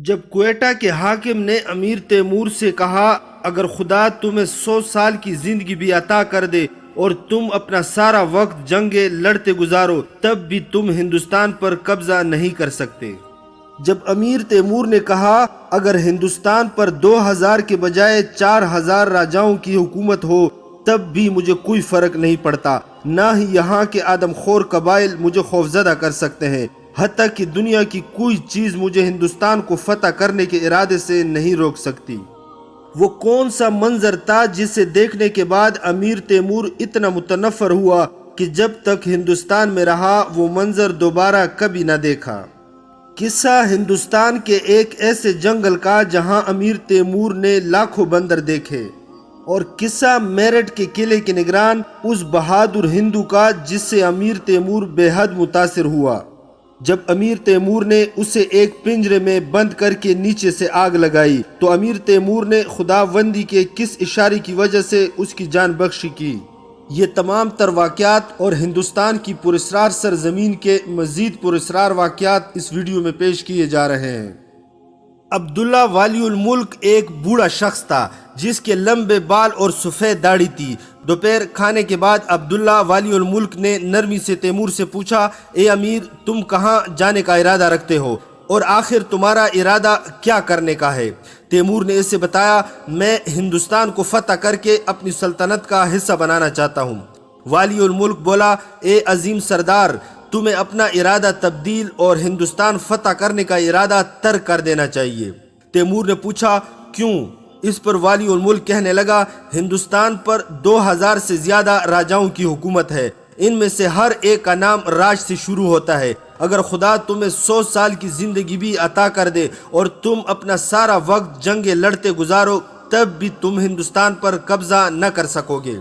جب کوئٹہ کے حاکم نے امیر تیمور سے کہا اگر خدا تمہیں 100 سال کی زندگی بھی عطا کر دے اور تم اپنا سارا وقت جنگیں لڑتے گزارو تب بھی تم ہندوستان پر قبضہ نہیں کر سکتے۔ جب امیر تیمور نے کہا اگر ہندوستان پر 2000 کے بجائے 4000 راجاؤں کی حکومت ہو تب بھی مجھے کوئی فرق نہیں پڑتا، نہ ہی یہاں کے آدم خور قبائل مجھے خوفزدہ کر سکتے ہیں، حتیٰ کہ دنیا کی کوئی چیز مجھے ہندوستان کو فتح کرنے کے ارادے سے نہیں روک سکتی۔ وہ کون سا منظر تھا جسے دیکھنے کے بعد امیر تیمور اتنا متنفر ہوا کہ جب تک ہندوستان میں رہا وہ منظر دوبارہ کبھی نہ دیکھا۔ قصہ ہندوستان کے ایک ایسے جنگل کا جہاں امیر تیمور نے لاکھوں بندر دیکھے، اور قصہ میرٹھ کے قلعے کے نگران اس بہادر ہندو کا جس سے امیر تیمور بے حد متاثر ہوا۔ جب امیر تیمور نے اسے ایک پنجرے میں بند کر کے نیچے سے آگ لگائی تو امیر تیمور نے خداوندی کے کس اشارے کی وجہ سے اس کی جان بخشی کی۔ یہ تمام تر واقعات اور ہندوستان کی پراسرار سرزمین کے مزید پراسرار واقعات اس ویڈیو میں پیش کیے جا رہے ہیں۔ عبداللہ والی الملک ایک بوڑھا شخص تھا جس کے لمبے بال اور سفید داڑھی تھی۔ دوپہر کھانے کے بعد عبداللہ والی الملک نے نرمی سے تیمور سے پوچھا، اے امیر تم کہاں جانے کا ارادہ رکھتے ہو اور آخر تمہارا ارادہ کیا کرنے کا ہے؟ تیمور نے اسے بتایا، میں ہندوستان کو فتح کر کے اپنی سلطنت کا حصہ بنانا چاہتا ہوں۔ والی الملک بولا، اے عظیم سردار تمہیں اپنا ارادہ تبدیل اور ہندوستان فتح کرنے کا ارادہ ترک کر دینا چاہیے۔ تیمور نے پوچھا کیوں؟ اس پر والی الملک کہنے لگا، ہندوستان پر 2000 سے زیادہ راجاؤں کی حکومت ہے، ان میں سے ہر ایک کا نام راج سے شروع ہوتا ہے۔ اگر خدا تمہیں 100 سال کی زندگی بھی عطا کر دے اور تم اپنا سارا وقت جنگیں لڑتے گزارو تب بھی تم ہندوستان پر قبضہ نہ کر سکو گے۔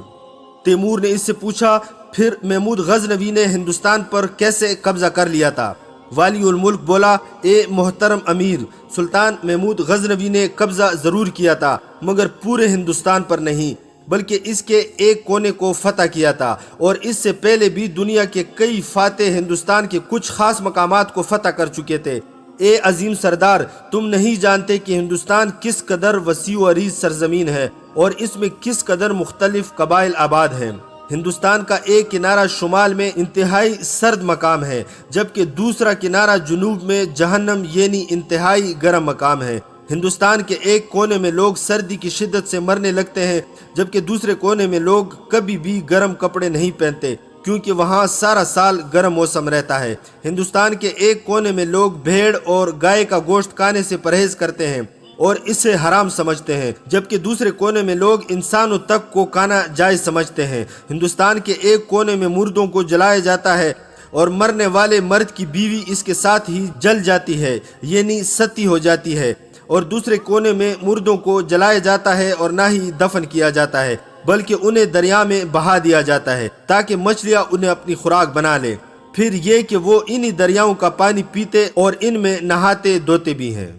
تیمور نے اس سے پوچھا پھر محمود غزنوی نے ہندوستان پر کیسے قبضہ کر لیا تھا؟ والی الملک بولا، اے محترم امیر، سلطان محمود غزنوی نے قبضہ ضرور کیا تھا مگر پورے ہندوستان پر نہیں بلکہ اس کے ایک کونے کو فتح کیا تھا، اور اس سے پہلے بھی دنیا کے کئی فاتح ہندوستان کے کچھ خاص مقامات کو فتح کر چکے تھے۔ اے عظیم سردار تم نہیں جانتے کہ ہندوستان کس قدر وسیع و عریض سرزمین ہے اور اس میں کس قدر مختلف قبائل آباد ہیں۔ ہندوستان کا ایک کنارہ شمال میں انتہائی سرد مقام ہے جبکہ دوسرا کنارہ جنوب میں جہنم یعنی انتہائی گرم مقام ہے۔ ہندوستان کے ایک کونے میں لوگ سردی کی شدت سے مرنے لگتے ہیں جبکہ دوسرے کونے میں لوگ کبھی بھی گرم کپڑے نہیں پہنتے کیونکہ وہاں سارا سال گرم موسم رہتا ہے۔ ہندوستان کے ایک کونے میں لوگ بھیڑ اور گائے کا گوشت کھانے سے پرہیز کرتے ہیں اور اسے حرام سمجھتے ہیں جبکہ دوسرے کونے میں لوگ انسانوں تک کو کھانا جائز سمجھتے ہیں۔ ہندوستان کے ایک کونے میں مردوں کو جلایا جاتا ہے اور مرنے والے مرد کی بیوی اس کے ساتھ ہی جل جاتی ہے یعنی ستی ہو جاتی ہے، اور دوسرے کونے میں مردوں کو جلایا جاتا ہے اور نہ ہی دفن کیا جاتا ہے بلکہ انہیں دریا میں بہا دیا جاتا ہے تاکہ مچھلیاں انہیں اپنی خوراک بنا لیں، پھر یہ کہ وہ انہی دریاؤں کا پانی پیتے اور ان میں نہاتے دھوتے بھی ہیں۔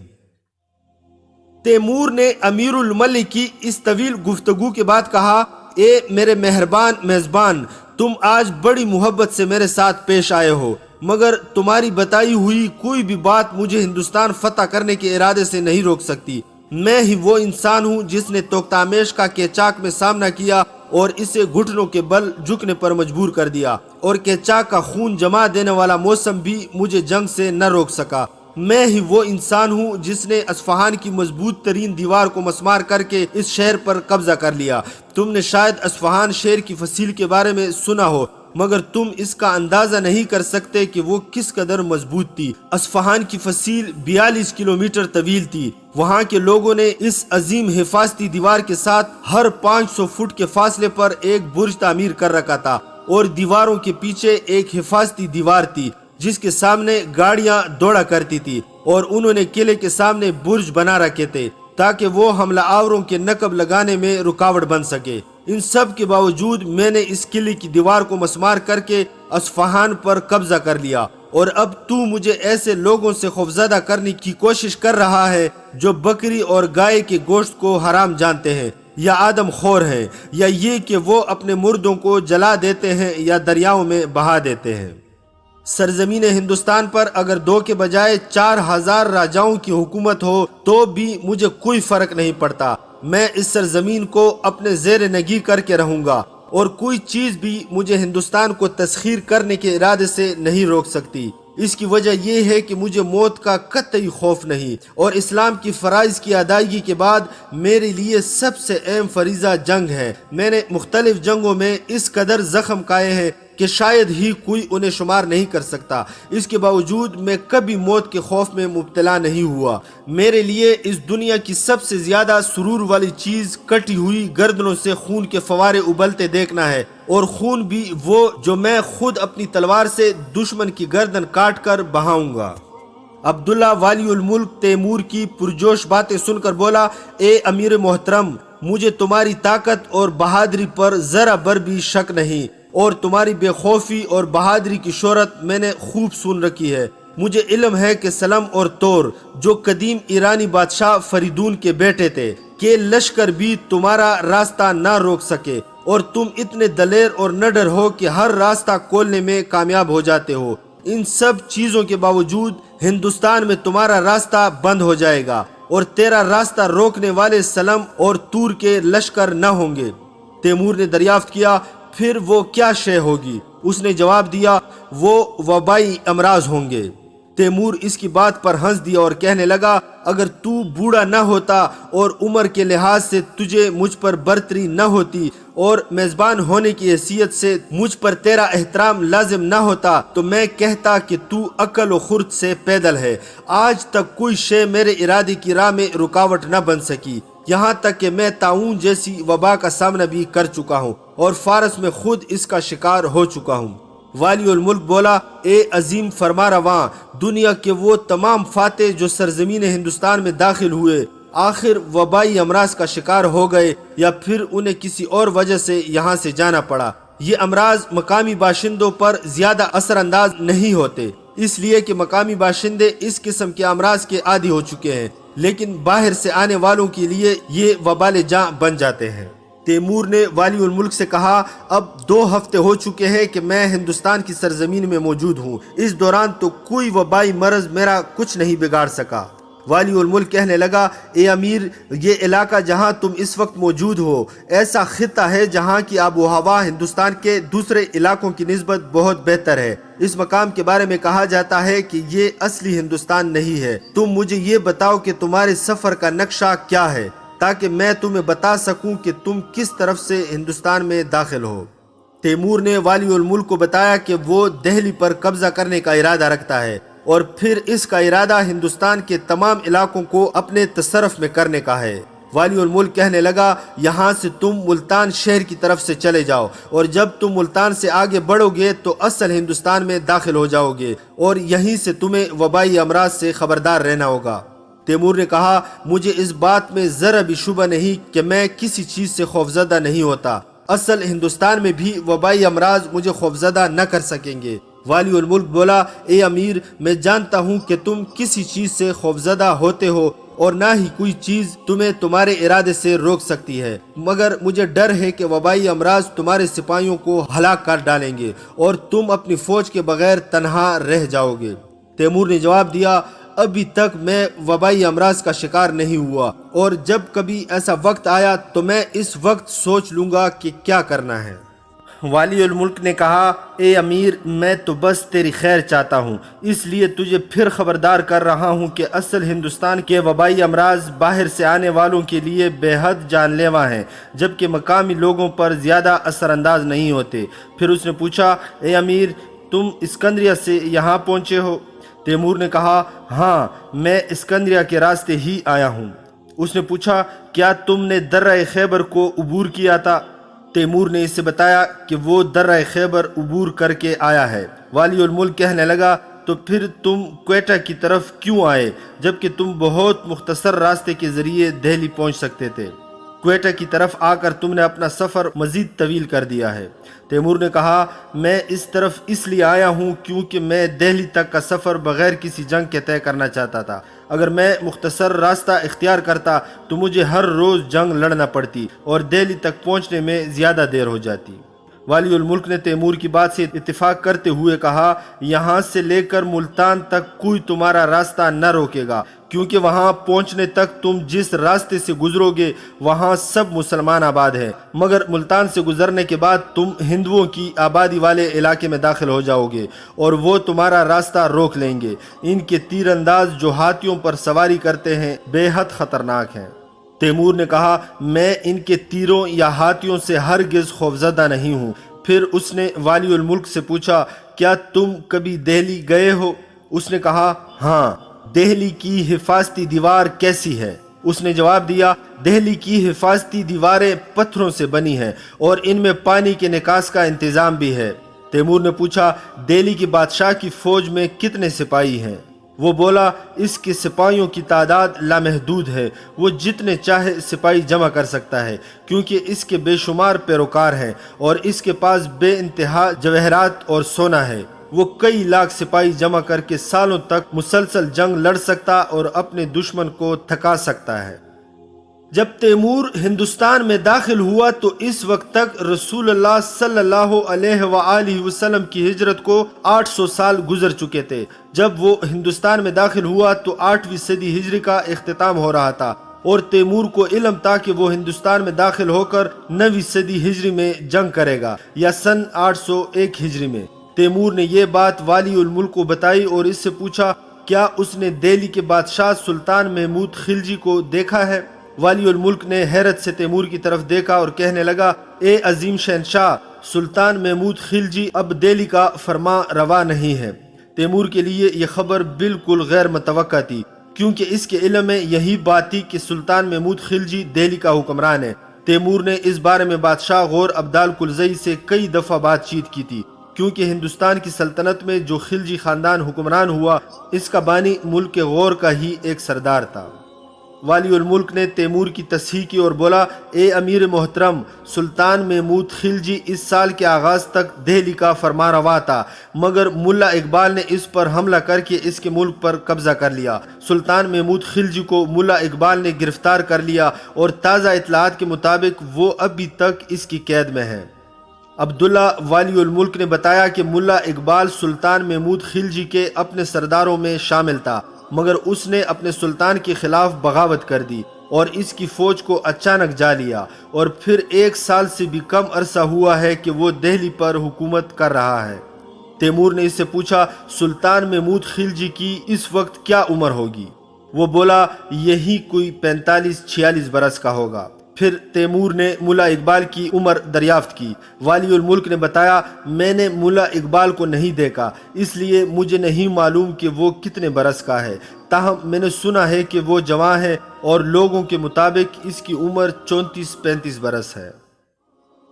تیمور نے امیر الملک کی اس طویل گفتگو کے بعد کہا، اے میرے مہربان میزبان تم آج بڑی محبت سے میرے ساتھ پیش آئے ہو مگر تمہاری بتائی ہوئی کوئی بھی بات مجھے ہندوستان فتح کرنے کے ارادے سے نہیں روک سکتی۔ میں ہی وہ انسان ہوں جس نے توختامش کا کیچاک میں سامنا کیا اور اسے گھٹنوں کے بل جھکنے پر مجبور کر دیا، اور کیچاک کا خون جما دینے والا موسم بھی مجھے جنگ سے نہ روک سکا۔ میں ہی وہ انسان ہوں جس نے اصفہان کی مضبوط ترین دیوار کو مسمار کر کے اس شہر پر قبضہ کر لیا۔ تم نے شاید اصفہان شہر کی فصیل کے بارے میں سنا ہو مگر تم اس کا اندازہ نہیں کر سکتے کہ وہ کس قدر مضبوط تھی۔ اصفہان کی فصیل 42 کلومیٹر طویل تھی۔ وہاں کے لوگوں نے اس عظیم حفاظتی دیوار کے ساتھ ہر 500 فٹ کے فاصلے پر ایک برج تعمیر کر رکھا تھا، اور دیواروں کے پیچھے ایک حفاظتی دیوار تھی جس کے سامنے گاڑیاں دوڑا کرتی تھی، اور انہوں نے قلعے کے سامنے برج بنا رکھے تھے تاکہ وہ حملہ آوروں کے نقب لگانے میں رکاوٹ بن سکے۔ ان سب کے باوجود میں نے اس قلعے کی دیوار کو مسمار کر کے اصفہان پر قبضہ کر لیا، اور اب تو مجھے ایسے لوگوں سے خوفزدہ کرنے کی کوشش کر رہا ہے جو بکری اور گائے کے گوشت کو حرام جانتے ہیں یا آدم خور ہیں، یا یہ کہ وہ اپنے مردوں کو جلا دیتے ہیں یا دریاؤں میں بہا دیتے ہیں۔ سرزمین ہندوستان پر اگر 2 کے بجائے 4000 راجاؤں کی حکومت ہو تو بھی مجھے کوئی فرق نہیں پڑتا، میں اس سرزمین کو اپنے زیر نگی کر کے رہوں گا، اور کوئی چیز بھی مجھے ہندوستان کو تسخیر کرنے کے ارادے سے نہیں روک سکتی۔ اس کی وجہ یہ ہے کہ مجھے موت کا قطعی خوف نہیں، اور اسلام کی فرائض کی ادائیگی کے بعد میرے لیے سب سے اہم فریضہ جنگ ہے۔ میں نے مختلف جنگوں میں اس قدر زخم کھائے ہیں کہ شاید ہی کوئی انہیں شمار نہیں کر سکتا، اس کے باوجود میں کبھی موت کے خوف میں مبتلا نہیں ہوا۔ میرے لیے اس دنیا کی سب سے زیادہ سرور والی چیز کٹی ہوئی گردنوں سے خون کے فوارے ابلتے دیکھنا ہے، اور خون بھی وہ جو میں خود اپنی تلوار سے دشمن کی گردن کاٹ کر بہاؤں گا۔ عبداللہ والی الملک تیمور کی پرجوش باتیں سن کر بولا، اے امیر محترم، مجھے تمہاری طاقت اور بہادری پر ذرا بر بھی شک نہیں، اور تمہاری بے خوفی اور بہادری کی شہرت میں نے خوب سن رکھی ہے۔ مجھے علم ہے کہ سلم اور تور جو قدیم ایرانی بادشاہ فریدون کے بیٹے تھے کہ لشکر بھی تمہارا راستہ نہ روک سکے، اور تم اتنے دلیر اور نڈر ہو کہ ہر راستہ کھولنے میں کامیاب ہو جاتے ہو۔ ان سب چیزوں کے باوجود ہندوستان میں تمہارا راستہ بند ہو جائے گا، اور تیرا راستہ روکنے والے سلم اور تور کے لشکر نہ ہوں گے۔ تیمور نے دریافت کیا، پھر وہ کیا شے ہوگی؟ اس نے جواب دیا، وہ وبائی امراض ہوں گے۔ تیمور اس کی بات پر ہنس دیا اور کہنے لگا، اگر تو بوڑھا نہ ہوتا اور عمر کے لحاظ سے تجھے مجھ پر برتری نہ ہوتی، اور میزبان ہونے کی حیثیت سے مجھ پر تیرا احترام لازم نہ ہوتا، تو میں کہتا کہ تو عقل و خرد سے پیدل ہے۔ آج تک کوئی شے میرے ارادے کی راہ میں رکاوٹ نہ بن سکی، یہاں تک کہ میں طاعون جیسی وبا کا سامنا بھی کر چکا ہوں، اور فارس میں خود اس کا شکار ہو چکا ہوں۔ والی الملک بولا، اے عظیم فرما رواں، دنیا کے وہ تمام فاتح جو سرزمین ہندوستان میں داخل ہوئے آخر وبائی امراض کا شکار ہو گئے، یا پھر انہیں کسی اور وجہ سے یہاں سے جانا پڑا۔ یہ امراض مقامی باشندوں پر زیادہ اثر انداز نہیں ہوتے، اس لیے کہ مقامی باشندے اس قسم کے امراض کے عادی ہو چکے ہیں، لیکن باہر سے آنے والوں کے لیے یہ وبال جاں بن جاتے ہیں۔ تیمور نے والی الملک سے کہا، اب 2 ہفتے ہو چکے ہیں کہ میں ہندوستان کی سرزمین میں موجود ہوں، اس دوران تو کوئی وبائی مرض میرا کچھ نہیں بگاڑ سکا۔ والی الملک کہنے لگا، اے امیر، یہ علاقہ جہاں تم اس وقت موجود ہو ایسا خطہ ہے جہاں کی آب و ہوا ہندوستان کے دوسرے علاقوں کی نسبت بہت بہتر ہے۔ اس مقام کے بارے میں کہا جاتا ہے کہ یہ اصلی ہندوستان نہیں ہے۔ تم مجھے یہ بتاؤ کہ تمہارے سفر کا نقشہ کیا ہے، تاکہ میں تمہیں بتا سکوں کہ تم کس طرف سے ہندوستان میں داخل ہو۔ تیمور نے والی الملک کو بتایا کہ وہ دہلی پر قبضہ کرنے کا ارادہ رکھتا ہے، اور پھر اس کا ارادہ ہندوستان کے تمام علاقوں کو اپنے تصرف میں کرنے کا ہے۔ والی الملک کہنے لگا، یہاں سے تم ملتان شہر کی طرف سے چلے جاؤ، اور جب تم ملتان سے آگے بڑھو گے تو اصل ہندوستان میں داخل ہو جاؤ گے، اور یہیں سے تمہیں وبائی امراض سے خبردار رہنا ہوگا۔ تیمور نے کہا، مجھے اس بات میں ذرا بھی شبہ نہیں کہ میں کسی چیز سے خوفزدہ نہیں ہوتا، اصل ہندوستان میں بھی وبائی امراض مجھے خوفزدہ نہ کر سکیں گے۔ والی الملک بولا، اے امیر، میں جانتا ہوں کہ تم کسی چیز سے خوفزدہ ہوتے ہو، اور نہ ہی کوئی چیز تمہیں تمہارے ارادے سے روک سکتی ہے، مگر مجھے ڈر ہے کہ وبائی امراض تمہارے سپاہیوں کو ہلاک کر ڈالیں گے، اور تم اپنی فوج کے بغیر تنہا رہ جاؤ گے۔ تیمور نے جواب دیا، ابھی تک میں وبائی امراض کا شکار نہیں ہوا، اور جب کبھی ایسا وقت آیا تو میں اس وقت سوچ لوں گا کہ کیا کرنا ہے۔ والی الملک نے کہا، اے امیر، میں تو بس تیری خیر چاہتا ہوں، اس لیے تجھے پھر خبردار کر رہا ہوں کہ اصل ہندوستان کے وبائی امراض باہر سے آنے والوں کے لیے بے حد جان لیوا ہیں، جبکہ مقامی لوگوں پر زیادہ اثر انداز نہیں ہوتے۔ پھر اس نے پوچھا، اے امیر، تم اسکندریہ سے یہاں پہنچے ہو؟ تیمور نے کہا، ہاں، میں اسکندریہ کے راستے ہی آیا ہوں۔ اس نے پوچھا، کیا تم نے درہ خیبر کو عبور کیا تھا؟ تیمور نے اسے بتایا کہ وہ درہ خیبر عبور کر کے آیا ہے۔ والی الملک کہنے لگا، تو پھر تم کوئٹہ کی طرف کیوں آئے، جبکہ تم بہت مختصر راستے کے ذریعے دہلی پہنچ سکتے تھے؟ کوئٹہ کی طرف آ کر تم نے اپنا سفر مزید طویل کر دیا ہے۔ تیمور نے کہا، میں اس طرف اس لیے آیا ہوں کیونکہ میں دہلی تک کا سفر بغیر کسی جنگ کے طے کرنا چاہتا تھا۔ اگر میں مختصر راستہ اختیار کرتا تو مجھے ہر روز جنگ لڑنا پڑتی اور دہلی تک پہنچنے میں زیادہ دیر ہو جاتی۔ والی الملک نے تیمور کی بات سے اتفاق کرتے ہوئے کہا یہاں سے لے کر ملتان تک کوئی تمہارا راستہ نہ روکے گا، کیونکہ وہاں پہنچنے تک تم جس راستے سے گزرو گے وہاں سب مسلمان آباد ہیں، مگر ملتان سے گزرنے کے بعد تم ہندوؤں کی آبادی والے علاقے میں داخل ہو جاؤ گے اور وہ تمہارا راستہ روک لیں گے۔ ان کے تیر انداز جو ہاتھیوں پر سواری کرتے ہیں بے حد خطرناک ہیں۔ تیمور نے کہا میں ان کے تیروں یا ہاتھیوں سے ہرگز خوفزدہ نہیں ہوں۔ پھر اس نے والی الملک سے پوچھا کیا تم کبھی دہلی گئے ہو؟ اس نے کہا ہاں۔ دہلی کی حفاظتی دیوار کیسی ہے؟ اس نے جواب دیا دہلی کی حفاظتی دیواریں پتھروں سے بنی ہیں اور ان میں پانی کے نکاس کا انتظام بھی ہے۔ تیمور نے پوچھا دہلی کی بادشاہ کی فوج میں کتنے سپاہی ہیں؟ وہ بولا اس کے سپاہیوں کی تعداد لامحدود ہے، وہ جتنے چاہے سپاہی جمع کر سکتا ہے، کیونکہ اس کے بے شمار پیروکار ہیں اور اس کے پاس بے انتہا جواہرات اور سونا ہے۔ وہ کئی لاکھ سپاہی جمع کر کے سالوں تک مسلسل جنگ لڑ سکتا اور اپنے دشمن کو تھکا سکتا ہے۔ جب تیمور ہندوستان میں داخل ہوا تو اس وقت تک رسول اللہ صلی اللہ علیہ وآلہ وسلم کی ہجرت کو 800 سال گزر چکے تھے۔ جب وہ ہندوستان میں داخل ہوا تو 8ویں صدی ہجری کا اختتام ہو رہا تھا اور تیمور کو علم تھا کہ وہ ہندوستان میں داخل ہو کر 9ویں صدی ہجری میں جنگ کرے گا یا سن 801 ہجری میں۔ تیمور نے یہ بات والی الملک کو بتائی اور اس سے پوچھا کیا اس نے دہلی کے بادشاہ سلطان محمود خلجی کو دیکھا ہے؟ والی الملک نے حیرت سے تیمور کی طرف دیکھا اور کہنے لگا اے عظیم شہنشاہ، سلطان محمود خلجی اب دہلی کا فرما روا نہیں ہے۔ تیمور کے لیے یہ خبر بالکل غیر متوقع تھی، کیونکہ اس کے علم میں یہی بات تھی کہ سلطان محمود خلجی دہلی کا حکمران ہے۔ تیمور نے اس بارے میں بادشاہ غور عبدال کلزئی سے کئی دفعہ بات چیت کی تھی، کیونکہ ہندوستان کی سلطنت میں جو خلجی خاندان حکمران ہوا اس کا بانی ملک غور کا ہی ایک سردار تھا۔ والی الملک نے تیمور کی تصحیح کی اور بولا اے امیر محترم، سلطان محمود خلجی اس سال کے آغاز تک دہلی کا فرما روا تھا، مگر ملا اقبال نے اس پر حملہ کر کے اس کے ملک پر قبضہ کر لیا۔ سلطان محمود خلجی کو ملا اقبال نے گرفتار کر لیا اور تازہ اطلاعات کے مطابق وہ ابھی تک اس کی قید میں ہے۔ عبداللہ والی الملک نے بتایا کہ ملا اقبال سلطان محمود خلجی کے اپنے سرداروں میں شامل تھا، مگر اس نے اپنے سلطان کے خلاف بغاوت کر دی اور اس کی فوج کو اچانک جا لیا، اور پھر 1 سال سے بھی کم عرصہ ہوا ہے کہ وہ دہلی پر حکومت کر رہا ہے۔ تیمور نے اس سے پوچھا سلطان محمود خلجی کی اس وقت کیا عمر ہوگی؟ وہ بولا یہی کوئی 45-46 برس کا ہوگا۔ پھر تیمور نے ملا اقبال کی عمر دریافت کی۔ والی الملک نے بتایا میں نے ملا اقبال کو نہیں دیکھا، اس لیے مجھے نہیں معلوم کہ وہ کتنے برس کا ہے، تاہم میں نے سنا ہے کہ وہ جوان ہے اور لوگوں کے مطابق اس کی عمر 34-35 برس ہے۔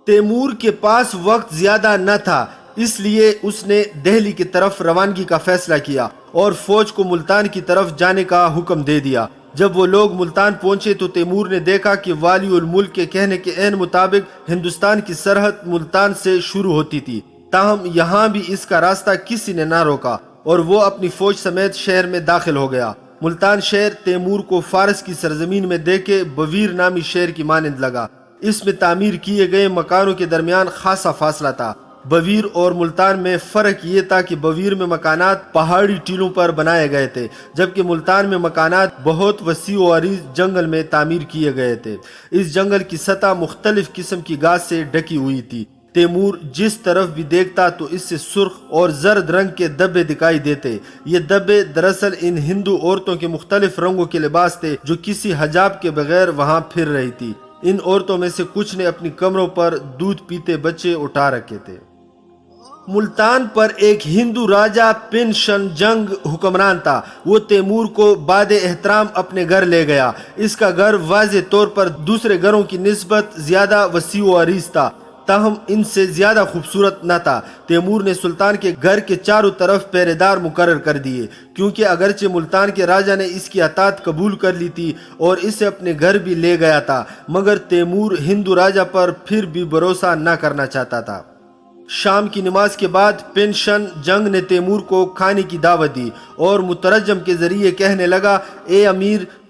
تیمور کے پاس وقت زیادہ نہ تھا، اس لیے اس نے دہلی کی طرف روانگی کا فیصلہ کیا اور فوج کو ملتان کی طرف جانے کا حکم دے دیا۔ جب وہ لوگ ملتان پہنچے تو تیمور نے دیکھا کہ والی الملک کے کہنے کے عین مطابق ہندوستان کی سرحد ملتان سے شروع ہوتی تھی، تاہم یہاں بھی اس کا راستہ کسی نے نہ روکا اور وہ اپنی فوج سمیت شہر میں داخل ہو گیا۔ ملتان شہر تیمور کو فارس کی سرزمین میں دیکھ کے بویر نامی شہر کی مانند لگا۔ اس میں تعمیر کیے گئے مکانوں کے درمیان خاصا فاصلہ تھا۔ بویر اور ملتان میں فرق یہ تھا کہ بویر میں مکانات پہاڑی ٹیلوں پر بنائے گئے تھے، جبکہ ملتان میں مکانات بہت وسیع و عریض جنگل میں تعمیر کیے گئے تھے۔ اس جنگل کی سطح مختلف قسم کی گھاس سے ڈھکی ہوئی تھی۔ تیمور جس طرف بھی دیکھتا تو اس سے سرخ اور زرد رنگ کے دبے دکھائی دیتے۔ یہ دبے دراصل ان ہندو عورتوں کے مختلف رنگوں کے لباس تھے جو کسی حجاب کے بغیر وہاں پھر رہی تھی۔ ان عورتوں میں سے کچھ نے اپنی کمروں پر دودھ پیتے بچے اٹھا رکھے تھے۔ ملتان پر ایک ہندو راجہ پنشن جنگ حکمران تھا۔ وہ تیمور کو بعد احترام اپنے گھر لے گیا۔ اس کا گھر واضح طور پر دوسرے گھروں کی نسبت زیادہ وسیع و عریض تھا، تاہم ان سے زیادہ خوبصورت نہ تھا۔ تیمور نے سلطان کے گھر کے چاروں طرف پہرے دار مقرر کر دیے، کیونکہ اگرچہ ملتان کے راجہ نے اس کی اطاعت قبول کر لی تھی اور اسے اپنے گھر بھی لے گیا تھا، مگر تیمور ہندو راجہ پر پھر بھی بھروسہ نہ کرنا چاہتا تھا۔ شام کی نماز کے بعد پنشن جنگ نے تیمور کو کھانے کی دعوت دی اور مترجم کے ذریعے کہنے لگا اے امیر،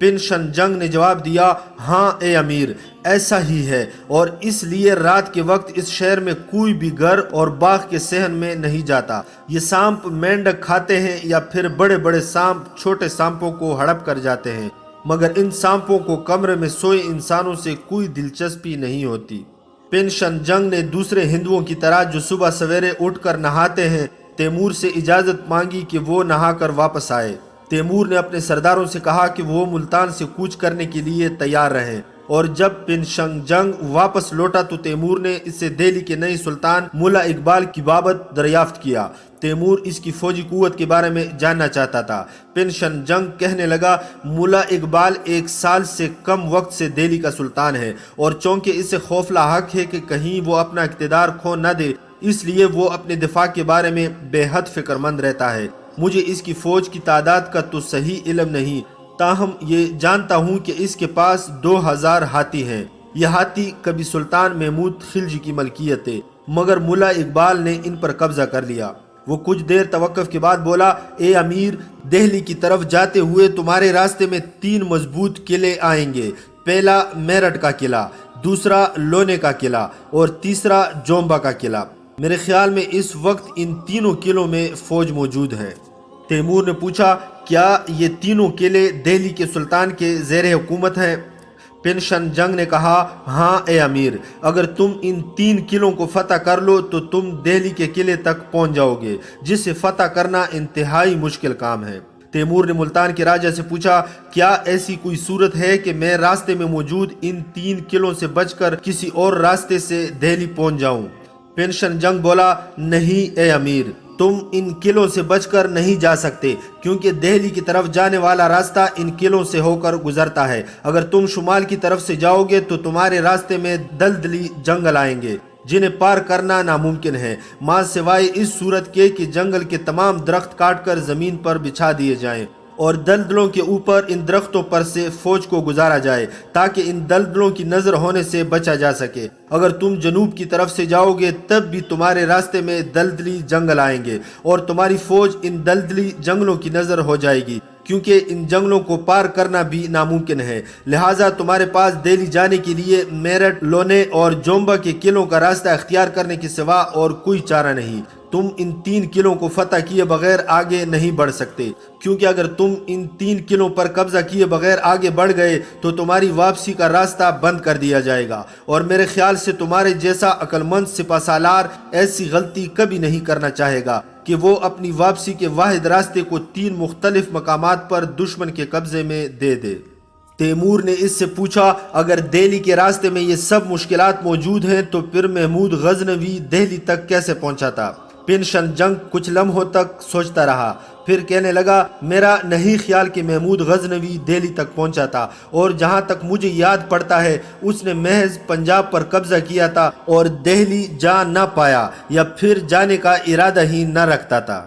پنشن جنگ نے جواب دیا، ہاں اے امیر، ایسا ہی ہے، اور اس لیے رات کے وقت اس شہر میں کوئی بھی گھر اور باغ کے صحن میں نہیں جاتا۔ یہ سانپ مینڈک کھاتے ہیں یا پھر بڑے بڑے سانپ چھوٹے سانپوں کو ہڑپ کر جاتے ہیں، مگر ان سانپوں کو کمرے میں سوئے انسانوں سے کوئی دلچسپی نہیں ہوتی۔ پنشن جنگ نے دوسرے ہندوؤں کی طرح جو صبح سویرے اٹھ کر نہاتے ہیں، تیمور سے اجازت مانگی کہ وہ نہا کر واپس آئے۔ تیمور نے اپنے سرداروں سے کہا کہ وہ ملتان سے کوچ کرنے کے لیے تیار رہیں، اور جب پنشن جنگ واپس لوٹا تو تیمور نے اس سے دہلی کے نئے سلطان ملا اقبال کی بابت دریافت کیا۔ تیمور اس کی فوجی قوت کے بارے میں جاننا چاہتا تھا۔ پنشن جنگ کہنے لگا، ملا اقبال 1 سال سے کم وقت سے دہلی کا سلطان ہے، اور چونکہ اسے خوف لاحق ہے کہ کہیں وہ اپنا اقتدار کھو نہ دے، اس لیے وہ اپنے دفاع کے بارے میں بے حد فکر مند رہتا ہے۔ مجھے اس کی فوج کی تعداد کا تو صحیح علم نہیں، تاہم یہ جانتا ہوں کہ اس کے پاس 2000 ہاتھی ہیں۔ یہ ہاتھی کبھی سلطان محمود خلجی کی ملکیت تھے، مگر ملا اقبال نے ان پر قبضہ کر لیا۔ وہ کچھ دیر توقف کے بعد بولا، اے امیر، دہلی کی طرف جاتے ہوئے تمہارے راستے میں 3 مضبوط قلعے آئیں گے۔ پہلا میرٹھ کا قلعہ، دوسرا لونے کا قلعہ، اور تیسرا جومبا کا قلعہ۔ میرے خیال میں اس وقت ان تینوں قلعوں میں فوج موجود ہے۔ تیمور نے پوچھا، کیا یہ تینوں قلعے دہلی کے سلطان کے زیر حکومت ہیں؟ پنشن جنگ نے کہا، ہاں اے امیر، اگر تم ان 3 قلعوں کو فتح کر لو تو تم دہلی کے قلعے تک پہنچ جاؤ گے، جسے فتح کرنا انتہائی مشکل کام ہے۔ تیمور نے ملتان کے راجہ سے پوچھا، کیا ایسی کوئی صورت ہے کہ میں راستے میں موجود ان 3 قلعوں سے بچ کر کسی اور راستے سے دہلی پہنچ جاؤں؟ پنشن جنگ بولا، نہیں اے امیر، تم ان قلعوں سے بچ کر نہیں جا سکتے، کیونکہ دہلی کی طرف جانے والا راستہ ان قلعوں سے ہو کر گزرتا ہے۔ اگر تم شمال کی طرف سے جاؤ گے تو تمہارے راستے میں دلدلی جنگل آئیں گے، جنہیں پار کرنا ناممکن ہے، ماں سوائے اس صورت کے کہ جنگل کے تمام درخت کاٹ کر زمین پر بچھا دیے جائیں اور دلدلوں کے اوپر ان درختوں پر سے فوج کو گزارا جائے، تاکہ ان دلدلوں کی نظر ہونے سے بچا جا سکے۔ اگر تم جنوب کی طرف سے جاؤ گے تب بھی تمہارے راستے میں دلدلی جنگل آئیں گے، اور تمہاری فوج ان دلدلی جنگلوں کی نظر ہو جائے گی، کیونکہ ان جنگلوں کو پار کرنا بھی ناممکن ہے۔ لہٰذا تمہارے پاس دہلی جانے کے لیے میرٹھ، لونے اور جومبا کے قلعوں کا راستہ اختیار کرنے کے سوا اور کوئی چارہ نہیں۔ تم ان 3 قلعوں کو فتح کیے بغیر آگے نہیں بڑھ سکتے، کیونکہ اگر تم ان 3 قلعوں پر قبضہ کیے بغیر آگے بڑھ گئے تو تمہاری واپسی کا راستہ بند کر دیا جائے گا، اور میرے خیال سے تمہارے جیسا عقل مند سپہ سالار ایسی غلطی کبھی نہیں کرنا چاہے گا کہ وہ اپنی واپسی کے واحد راستے کو 3 مختلف مقامات پر دشمن کے قبضے میں دے دے۔ تیمور نے اس سے پوچھا، اگر دہلی کے راستے میں یہ سب مشکلات موجود ہیں تو پھر محمود غزنوی دہلی تک کیسے پہنچا تھا؟ پنشن جنگ کچھ لمحوں تک سوچتا رہا، پھر کہنے لگا، میرا نہیں خیال کہ محمود غزنوی دہلی تک پہنچا تھا، اور جہاں تک مجھے یاد پڑتا ہے اس نے محض پنجاب پر قبضہ کیا تھا اور دہلی جا نہ پایا، یا پھر جانے کا ارادہ ہی نہ رکھتا تھا۔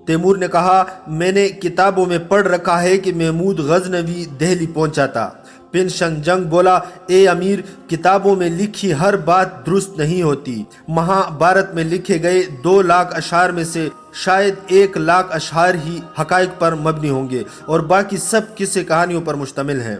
تیمور نے کہا، میں نے کتابوں میں پڑھ رکھا ہے کہ محمود غزنوی دہلی پہنچا تھا۔ پنشن جنگ بولا، اے امیر، کتابوں میں لکھی ہر بات درست نہیں ہوتی۔ مہابھارت میں لکھے گئے 2 لاکھ اشعار میں سے شاید 1 لاکھ اشعار ہی حقائق پر مبنی ہوں گے، اور باقی سب قصے کہانیوں پر مشتمل ہیں۔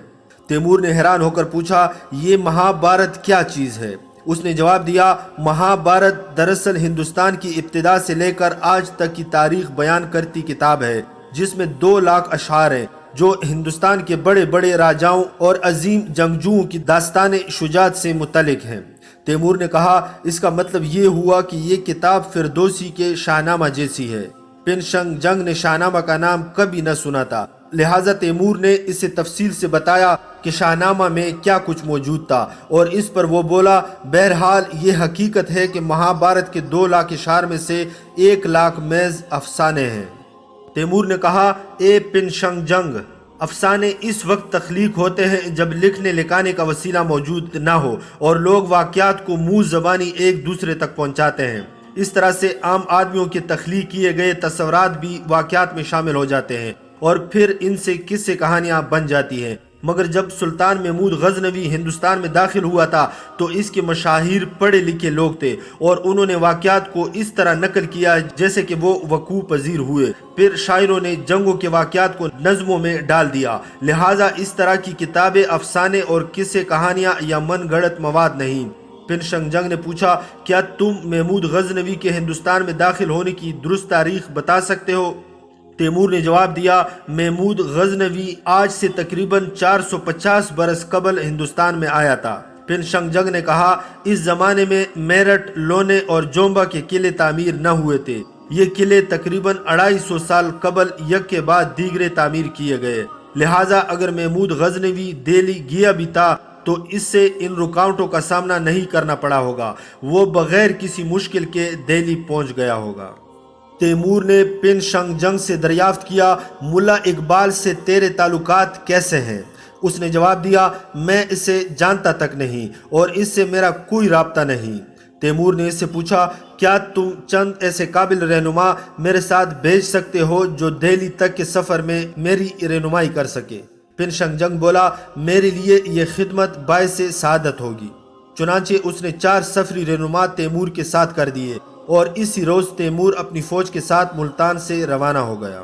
تیمور نے حیران ہو کر پوچھا، یہ مہابھارت کیا چیز ہے؟ اس نے جواب دیا، مہابھارت دراصل ہندوستان کی ابتدا سے لے کر آج تک کی تاریخ بیان کرتی کتاب ہے، جس میں 2 لاکھ اشعار ہیں، جو ہندوستان کے بڑے بڑے راجاؤں اور عظیم جنگجوؤں کی داستان شجاعت سے متعلق ہیں۔ تیمور نے کہا، اس کا مطلب یہ ہوا کہ یہ کتاب فردوسی کے شاہنامہ جیسی ہے۔ پنشن جنگ نے شاہنامہ کا نام کبھی نہ سنا تھا، لہٰذا تیمور نے اسے تفصیل سے بتایا کہ شاہنامہ میں کیا کچھ موجود تھا، اور اس پر وہ بولا، بہرحال یہ حقیقت ہے کہ مہابھارت کے 2 لاکھ اشعار میں سے 1 لاکھ محض افسانے ہیں۔ تیمور نے کہا، اے پنشن جنگ، افسانے اس وقت تخلیق ہوتے ہیں جب لکھنے لکھانے کا وسیلہ موجود نہ ہو اور لوگ واقعات کو منہ زبانی ایک دوسرے تک پہنچاتے ہیں۔ اس طرح سے عام آدمیوں کے تخلیق کیے گئے تصورات بھی واقعات میں شامل ہو جاتے ہیں، اور پھر ان سے قصے کہانیاں بن جاتی ہیں۔ مگر جب سلطان محمود غزنوی ہندوستان میں داخل ہوا تھا تو اس کے مشاہیر پڑھے لکھے لوگ تھے اور انہوں نے واقعات کو اس طرح نقل کیا جیسے کہ وہ وقوع پذیر ہوئے۔ پھر شاعروں نے جنگوں کے واقعات کو نظموں میں ڈال دیا، لہٰذا اس طرح کی کتابیں افسانے اور قصے کہانیاں یا من گھڑت مواد نہیں۔ پن شنگ جنگ نے پوچھا، کیا تم محمود غزنوی کے ہندوستان میں داخل ہونے کی درست تاریخ بتا سکتے ہو؟ تیمور نے جواب دیا، محمود غزنوی آج سے تقریباً 450 برس قبل ہندوستان میں آیا تھا۔ پن شنگ جنگ نے کہا، اس زمانے میں میرٹھ، لونے اور جومبا کے قلعے تعمیر نہ ہوئے تھے۔ یہ قلعے تقریباً 250 سال قبل یک کے بعد دیگرے تعمیر کیے گئے، لہٰذا اگر محمود غزنوی دہلی گیا بھی تھا تو اس سے ان رکاوٹوں کا سامنا نہیں کرنا پڑا ہوگا، وہ بغیر کسی مشکل کے دہلی پہنچ گیا ہوگا۔ تیمور نے پن شنگ جنگ سے دریافت کیا، ملا اقبال سے تیرے تعلقات کیسے ہیں؟ اس نے جواب دیا، میں اسے جانتا تک نہیں اور اس سے میرا کوئی رابطہ نہیں۔ تیمور نے اس سے پوچھا، کیا تم چند ایسے قابل رہنما میرے ساتھ بھیج سکتے ہو جو دہلی تک کے سفر میں میری رہنمائی کر سکے؟ پن شنگ جنگ بولا، میرے لیے یہ خدمت باعث سعادت ہوگی۔ چنانچہ اس نے 4 سفری رہنما تیمور کے ساتھ کر دیے اور اسی روز تیمور اپنی فوج کے ساتھ ملتان سے روانہ ہو گیا۔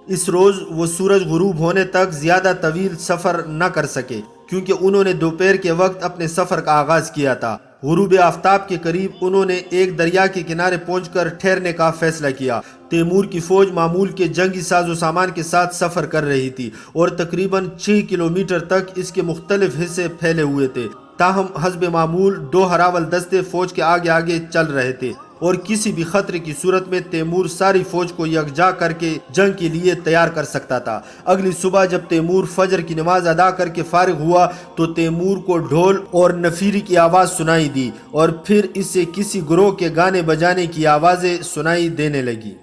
اس روز وہ سورج غروب ہونے تک زیادہ طویل سفر نہ کر سکے کیونکہ انہوں نے دوپہر کے وقت اپنے سفر کا آغاز کیا تھا۔ غروب آفتاب کے قریب انہوں نے ایک دریا کے کنارے پہنچ کر ٹھہرنے کا فیصلہ کیا۔ تیمور کی فوج معمول کے جنگی ساز و سامان کے ساتھ سفر کر رہی تھی اور تقریباً 6 کلومیٹر تک اس کے مختلف حصے پھیلے ہوئے تھے۔ تاہم حسب معمول 2 ہراول دستے فوج کے آگے آگے چل رہے تھے اور کسی بھی خطرے کی صورت میں تیمور ساری فوج کو یکجا کر کے جنگ کے لیے تیار کر سکتا تھا۔ اگلی صبح جب تیمور فجر کی نماز ادا کر کے فارغ ہوا تو تیمور کو ڈھول اور نفیری کی آواز سنائی دی اور پھر اس سے کسی گروہ کے گانے بجانے کی آوازیں سنائی دینے لگی۔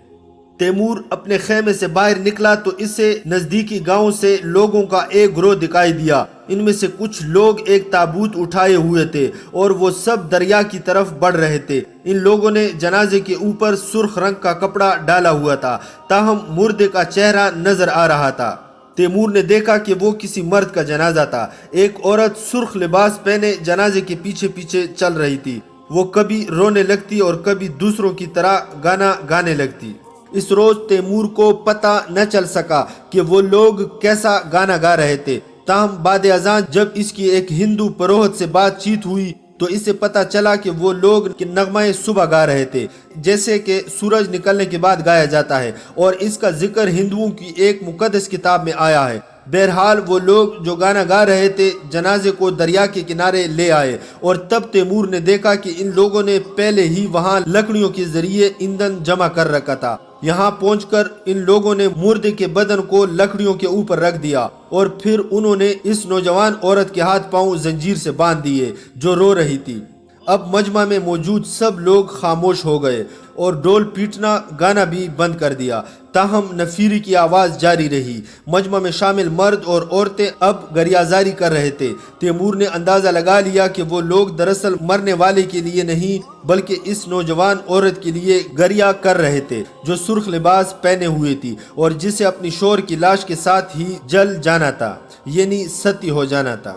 تیمور اپنے خیمے سے باہر نکلا تو اس سے نزدیکی گاؤں سے لوگوں کا ایک گروہ دکھائی دیا۔ ان میں سے کچھ لوگ ایک تابوت اٹھائے ہوئے تھے اور وہ سب دریا کی طرف بڑھ رہے تھے۔ ان لوگوں نے جنازے کے اوپر سرخ رنگ کا کپڑا ڈالا ہوا تھا، تاہم مردے کا چہرہ نظر آ رہا تھا۔ تیمور نے دیکھا کہ وہ کسی مرد کا جنازہ تھا۔ ایک عورت سرخ لباس پہنے جنازے کے پیچھے پیچھے چل رہی تھی۔ وہ کبھی رونے لگتی اور کبھی دوسروں کی طرح گانا گانے لگتی۔ اس روز تیمور کو پتہ نہ چل سکا کہ وہ لوگ کیسا گانا گا رہے تھے، تاہم بعد ازاں جب اس کی ایک ہندو پروہت سے بات چیت ہوئی تو اسے پتہ چلا کہ وہ لوگ نغمہ صبح گا رہے تھے، جیسے کہ سورج نکلنے کے بعد گایا جاتا ہے، اور اس کا ذکر ہندوؤں کی ایک مقدس کتاب میں آیا ہے۔ بہرحال وہ لوگ جو گانا گا رہے تھے جنازے کو دریا کے کنارے لے آئے اور تب تیمور نے دیکھا کہ ان لوگوں نے پہلے ہی وہاں لکڑیوں کے ذریعے ایندھن جمع کر رکھا تھا۔ یہاں پہنچ کر ان لوگوں نے مردے کے بدن کو لکڑیوں کے اوپر رکھ دیا اور پھر انہوں نے اس نوجوان عورت کے ہاتھ پاؤں زنجیر سے باندھ دیے جو رو رہی تھی۔ اب مجمع میں موجود سب لوگ خاموش ہو گئے اور ڈول پیٹنا گانا بھی بند کر دیا، تاہم نفیری کی آواز جاری رہی۔ مجمع میں شامل مرد اور عورتیں اب گریازاری کر رہے تھے۔ تیمور نے اندازہ لگا لیا کہ وہ لوگ دراصل مرنے والے کے لیے نہیں بلکہ اس نوجوان عورت کے لیے گریا کر رہے تھے جو سرخ لباس پہنے ہوئے تھی اور جسے اپنی شوہر کی لاش کے ساتھ ہی جل جانا تھا، یعنی ستی ہو جانا تھا۔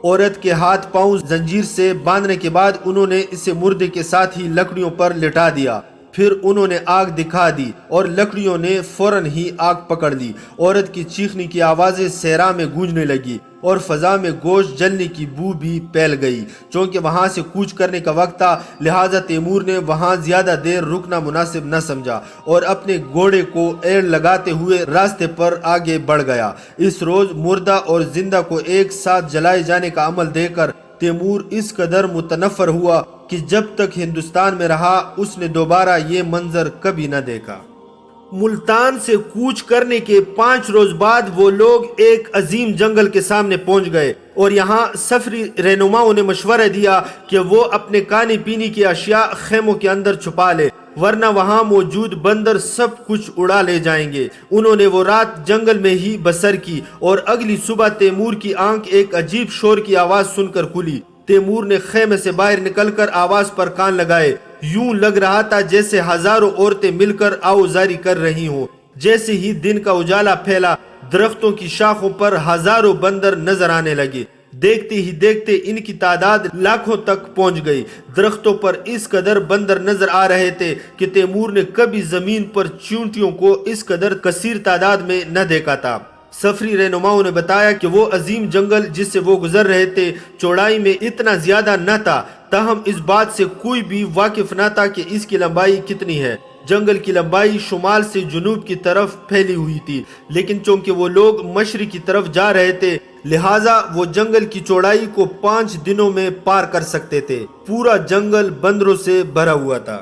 عورت کے ہاتھ پاؤں زنجیر سے باندھنے کے بعد انہوں نے اسے مردے کے ساتھ ہی لکڑیوں پر لٹا دیا۔ پھر انہوں نے آگ دکھا دی اور لکڑیوں نے فوراً ہی آگ پکڑ لی۔ عورت کی چیخنے کی آوازیں صحرا میں گونجنے لگی اور فضا میں گوشت جلنے کی بو بھی پھیل گئی۔ چونکہ وہاں سے کوچ کرنے کا وقت تھا لہٰذا تیمور نے وہاں زیادہ دیر رکنا مناسب نہ سمجھا اور اپنے گھوڑے کو ایڑ لگاتے ہوئے راستے پر آگے بڑھ گیا۔ اس روز مردہ اور زندہ کو ایک ساتھ جلائے جانے کا عمل دے کر تیمور اس قدر متنفر ہوا کہ جب تک ہندوستان میں رہا اس نے دوبارہ یہ منظر کبھی نہ دیکھا۔ ملتان سے کوچ کرنے کے 5 روز بعد وہ لوگ ایک عظیم جنگل کے سامنے پہنچ گئے اور یہاں سفری رہنماؤں نے مشورہ دیا کہ وہ اپنے کھانے پینے کی اشیاء خیموں کے اندر چھپا لے ورنہ وہاں موجود بندر سب کچھ اڑا لے جائیں گے۔ انہوں نے وہ رات جنگل میں ہی بسر کی اور اگلی صبح تیمور کی آنکھ ایک عجیب شور کی آواز سن کر کھلی۔ تیمور نے خیمے سے باہر نکل کر آواز پر کان لگائے۔ یوں لگ رہا تھا جیسے ہزاروں عورتیں مل کر آوازاری کر رہی ہوں۔ جیسے ہی دن کا اجالا پھیلا درختوں کی شاخوں پر ہزاروں بندر نظر آنے لگے۔ دیکھتے ہی دیکھتے ان کی تعداد لاکھوں تک پہنچ گئی۔ درختوں پر اس قدر بندر نظر آ رہے تھے کہ تیمور نے کبھی زمین پر چیونٹیوں کو اس قدر کثیر تعداد میں نہ دیکھا تھا۔ سفری رہنماؤں نے بتایا کہ وہ عظیم جنگل جس سے وہ گزر رہے تھے چوڑائی میں اتنا زیادہ نہ تھا، تاہم اس بات سے کوئی بھی واقف نہ تھا کہ اس کی لمبائی کتنی ہے۔ جنگل کی لمبائی شمال سے جنوب کی طرف پھیلی ہوئی تھی، لیکن چونکہ وہ لوگ مشرق کی طرف جا رہے تھے لہٰذا وہ جنگل کی چوڑائی کو 5 دنوں میں پار کر سکتے تھے۔ پورا جنگل بندروں سے بھرا ہوا تھا۔